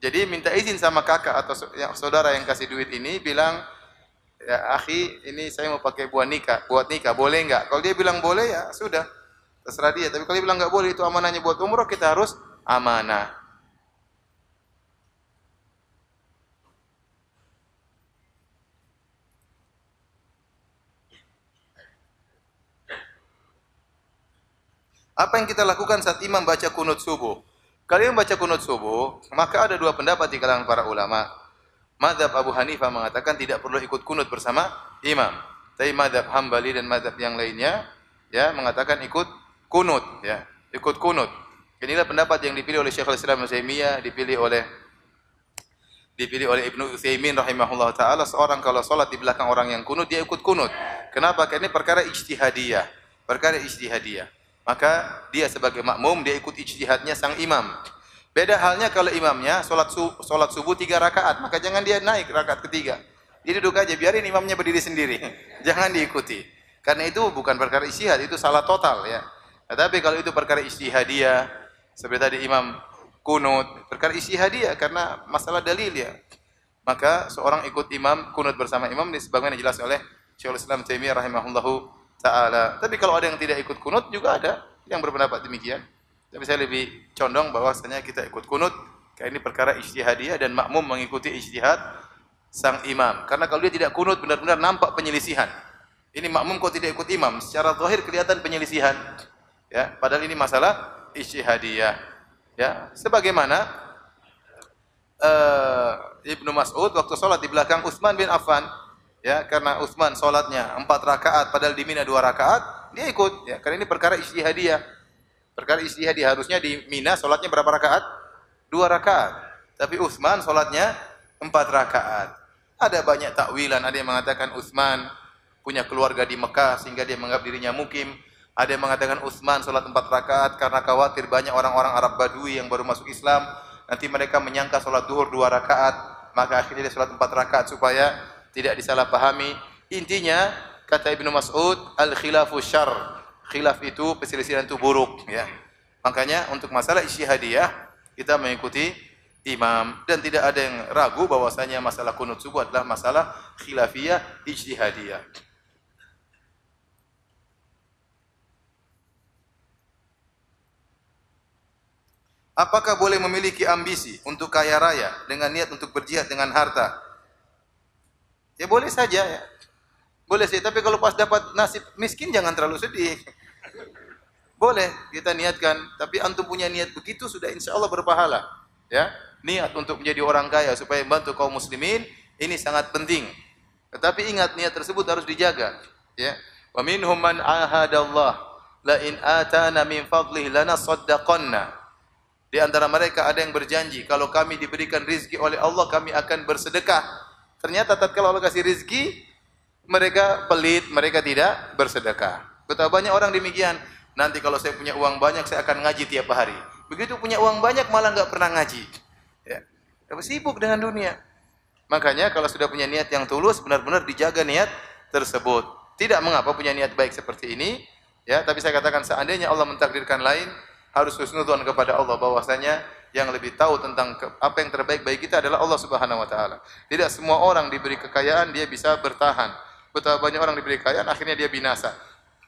Jadi minta izin sama kakak atau saudara yang kasih duit ini, bilang, ya akhi, ini saya mau pakai buat nikah, boleh enggak? Kalau dia bilang boleh ya sudah, terserah dia. Tapi kalau dia bilang enggak boleh, itu amanahnya buat umrah, kita harus amanah. Apa yang kita lakukan saat imam baca kunut subuh? Kalau imam baca kunut subuh, maka ada dua pendapat di kalangan para ulama. Mazhab Abu Hanifah mengatakan tidak perlu ikut kunut bersama imam. Tapi mazhab Hambali dan mazhab yang lainnya ya mengatakan ikut kunut ya, ikut kunut. Inilah pendapat yang dipilih oleh Syekhul Islam Ibnu Taimiyah, dipilih oleh Ibnu Utsaimin rahimahullah taala. Seorang kalau salat di belakang orang yang kunut, dia ikut kunut. Kenapa? Karena ini perkara ijtihadiyah. Perkara ijtihadiyah. Maka dia sebagai makmum, dia ikut ijtihadnya sang imam. Beda halnya kalau imamnya salat subuh 3 rakaat, maka jangan dia naik rakaat ketiga. Dia duduk aja, biarin imamnya berdiri sendiri. Jangan diikuti. Karena itu bukan perkara ijtihad, itu salah total ya. Tetapi kalau itu perkara ijtihadiyah, seperti tadi imam kunut, perkara ijtihadiyah karena masalah dalil ya. Maka seorang ikut imam, kunut bersama imam, sebagaimana dijelaskan oleh Syekhul Islam Taimiyah rahimahullahu ta'ala. Tapi kalau ada yang tidak ikut kunut, juga ada yang berpendapat demikian. Tapi saya lebih condong bahwasanya kita ikut kunut, karena ini perkara ijtihadiyah dan makmum mengikuti ijtihad sang imam. Karena kalau dia tidak kunut, benar-benar nampak penyelisihan. Ini makmum kok tidak ikut imam, secara zahir kelihatan penyelisihan. Ya, padahal ini masalah ijtihadiyah. Ya, sebagaimana Ibnu Mas'ud waktu salat di belakang Utsman bin Affan, ya, karena Utsman salatnya 4 rakaat padahal di Mina 2 rakaat, dia ikut ya, karena ini perkara ijtihadiyah. Perkara ijtihadiyah, harusnya di Mina salatnya berapa rakaat? 2 rakaat. Tapi Utsman salatnya 4 rakaat. Ada banyak takwilan, ada yang mengatakan Utsman punya keluarga di Mekah sehingga dia menganggap dirinya mukim. Ada yang mengatakan Utsman salat 4 rakaat karena khawatir banyak orang-orang Arab Badui yang baru masuk Islam, nanti mereka menyangka salat zuhur 2 rakaat, maka akhirnya dia salat 4 rakaat supaya tidak disalahpahami. Intinya kata Ibnu Mas'ud, al-khilafu syarr. Khilaf itu, perselisihan itu buruk ya. Makanya untuk masalah ijtihadiyah kita mengikuti imam dan tidak ada yang ragu bahwasanya masalah kunut subuh adalah masalah khilafiyah ijtihadiyah. Apakah boleh memiliki ambisi untuk kaya raya dengan niat untuk berjihad dengan harta? Ya boleh saja ya. Boleh sih, tapi kalau pas dapat nasib miskin jangan terlalu sedih. Boleh kita niatkan, tapi antum punya niat begitu sudah insya Allah berpahala. Ya, niat untuk menjadi orang kaya supaya membantu kaum muslimin ini sangat penting. Tetapi ingat niat tersebut harus dijaga. Ya, wa minhum man ahadallah la in atana min fadlihi lanasaddaqanna. Di antara mereka ada yang berjanji, kalau kami diberikan rizki oleh Allah kami akan bersedekah. Ternyata tatkala Allah kasih rizki, mereka pelit, mereka tidak bersedekah. Betapa banyak orang demikian. Nanti kalau saya punya uang banyak, saya akan ngaji tiap hari. Begitu punya uang banyak, malah nggak pernah ngaji. Ya, sibuk dengan dunia. Makanya kalau sudah punya niat yang tulus, benar-benar dijaga niat tersebut. Tidak mengapa punya niat baik seperti ini. Ya, tapi saya katakan seandainya Allah mentakdirkan lain, harus husnudzon kepada Allah bahwasanya yang lebih tahu tentang apa yang terbaik bagi kita adalah Allah Subhanahu wa taala. Tidak semua orang diberi kekayaan dia bisa bertahan. Betapa banyak orang diberi kekayaan akhirnya dia binasa.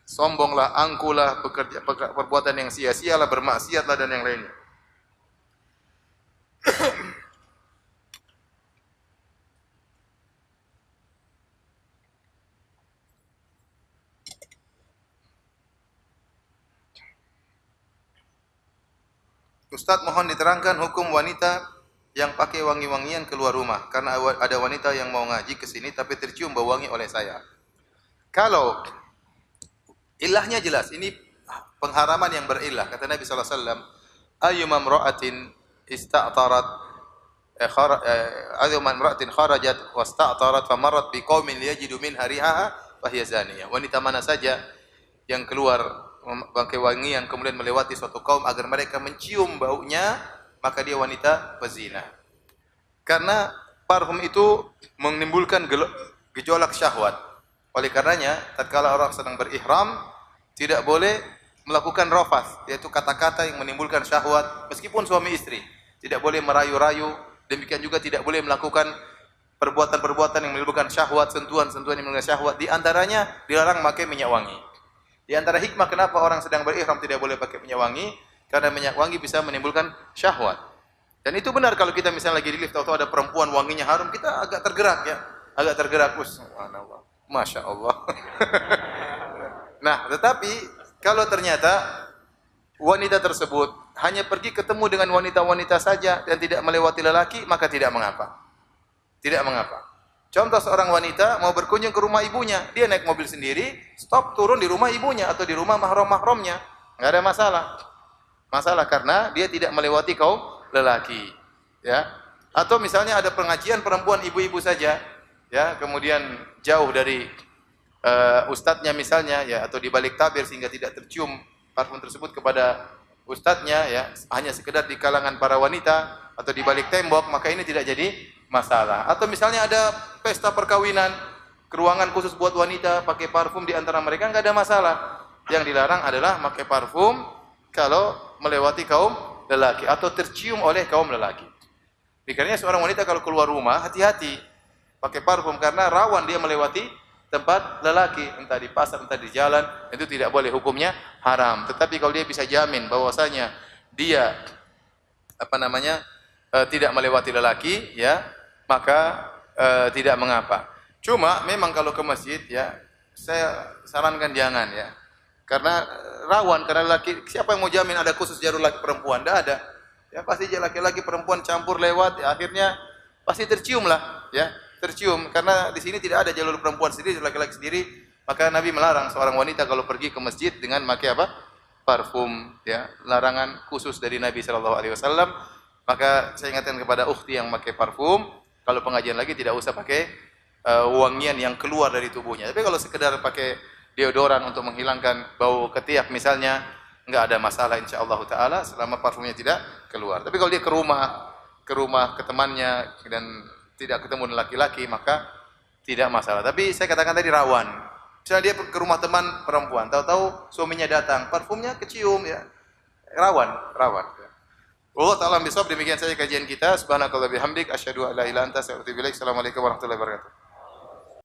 Sombonglah, angkuhlah, bekerja perbuatan yang sia-sialah, bermaksiatlah dan yang lainnya. Ustaz, mohon diterangkan hukum wanita yang pakai wangi-wangian keluar rumah karena ada wanita yang mau ngaji ke sini tapi tercium bau wangi oleh saya. Kalau ilahnya jelas, ini pengharaman yang berilah. Kata Nabi sallallahu alaihi wasallam, ayyuma imra'atin ista'tarat ayyuma imra'atin kharajat wasta'tarat famarrat biqaumin liyajidu minha rihaha fahiya zaniyah. Wanita mana saja yang keluar pakai wangian kemudian melewati suatu kaum agar mereka mencium baunya, maka dia wanita pezina. Karena parfum itu menimbulkan gejolak syahwat. Oleh karenanya, tatkala orang sedang berihram, tidak boleh melakukan rafas, yaitu kata-kata yang menimbulkan syahwat meskipun suami istri. Tidak boleh merayu-rayu, demikian juga tidak boleh melakukan perbuatan-perbuatan yang menimbulkan syahwat, sentuhan-sentuhan yang menimbulkan syahwat. Di antaranya dilarang memakai minyak wangi. Di antara hikmah kenapa orang sedang berihram tidak boleh pakai minyak wangi, karena minyak wangi bisa menimbulkan syahwat. Dan itu benar kalau kita misalnya lagi di lift, tahu-tahu ada perempuan wanginya harum, kita agak tergerak ya. Agak tergerak, subhanallah. Masya Allah. Nah, tetapi kalau ternyata wanita tersebut hanya pergi ketemu dengan wanita-wanita saja dan tidak melewati lelaki, maka tidak mengapa. Tidak mengapa. Contoh seorang wanita mau berkunjung ke rumah ibunya, dia naik mobil sendiri, stop turun di rumah ibunya atau di rumah mahram-mahramnya, enggak ada masalah. Masalah karena dia tidak melewati kaum lelaki, ya. Atau misalnya ada pengajian perempuan ibu-ibu saja, ya, kemudian jauh dari ustadznya misalnya, ya, atau di balik tabir sehingga tidak tercium parfum tersebut kepada ustadznya, ya, hanya sekedar di kalangan para wanita atau di balik tembok, maka ini tidak jadi masalah. Atau misalnya ada pesta perkawinan, ke ruangan khusus buat wanita, pakai parfum di antara mereka, enggak ada masalah. Yang dilarang adalah pakai parfum kalau melewati kaum lelaki atau tercium oleh kaum lelaki. Dikarenanya seorang wanita kalau keluar rumah, hati-hati pakai parfum karena rawan dia melewati tempat lelaki, entah di pasar, entah di jalan, itu tidak boleh, hukumnya haram. Tetapi kalau dia bisa jamin bahwasanya dia tidak melewati lelaki, ya, maka tidak mengapa. Cuma memang kalau ke masjid, ya, saya sarankan jangan, ya. Karena rawan, karena laki, siapa yang mau jamin ada khusus jalur laki perempuan? Tidak ada. Ya pasti laki-laki perempuan campur lewat, ya, akhirnya pasti tercium lah, ya, tercium. Karena di sini tidak ada jalur perempuan sendiri, laki-laki sendiri. Maka Nabi melarang seorang wanita kalau pergi ke masjid dengan pakai apa? Parfum, ya, larangan khusus dari Nabi Shallallahu Alaihi Wasallam. Maka saya ingatkan kepada ukhti yang pakai parfum, kalau pengajian lagi tidak usah pakai wangian yang keluar dari tubuhnya. Tapi kalau sekedar pakai deodoran untuk menghilangkan bau ketiak misalnya, enggak ada masalah insyaallah taala selama parfumnya tidak keluar. Tapi kalau dia ke rumah ke temannya dan tidak ketemu dengan laki-laki, maka tidak masalah. Tapi saya katakan tadi rawan. Misalnya dia ke rumah teman perempuan, tahu-tahu suaminya datang, parfumnya kecium, ya. Rawan. Allah Ta'ala bisawab. Demikian saja kajian kita. Subhanakallah bihamdik asyhadu an la ilaha illa anta astaghfiruka wa atubu ilaik. Assalamualaikum warahmatullahi wabarakatuh.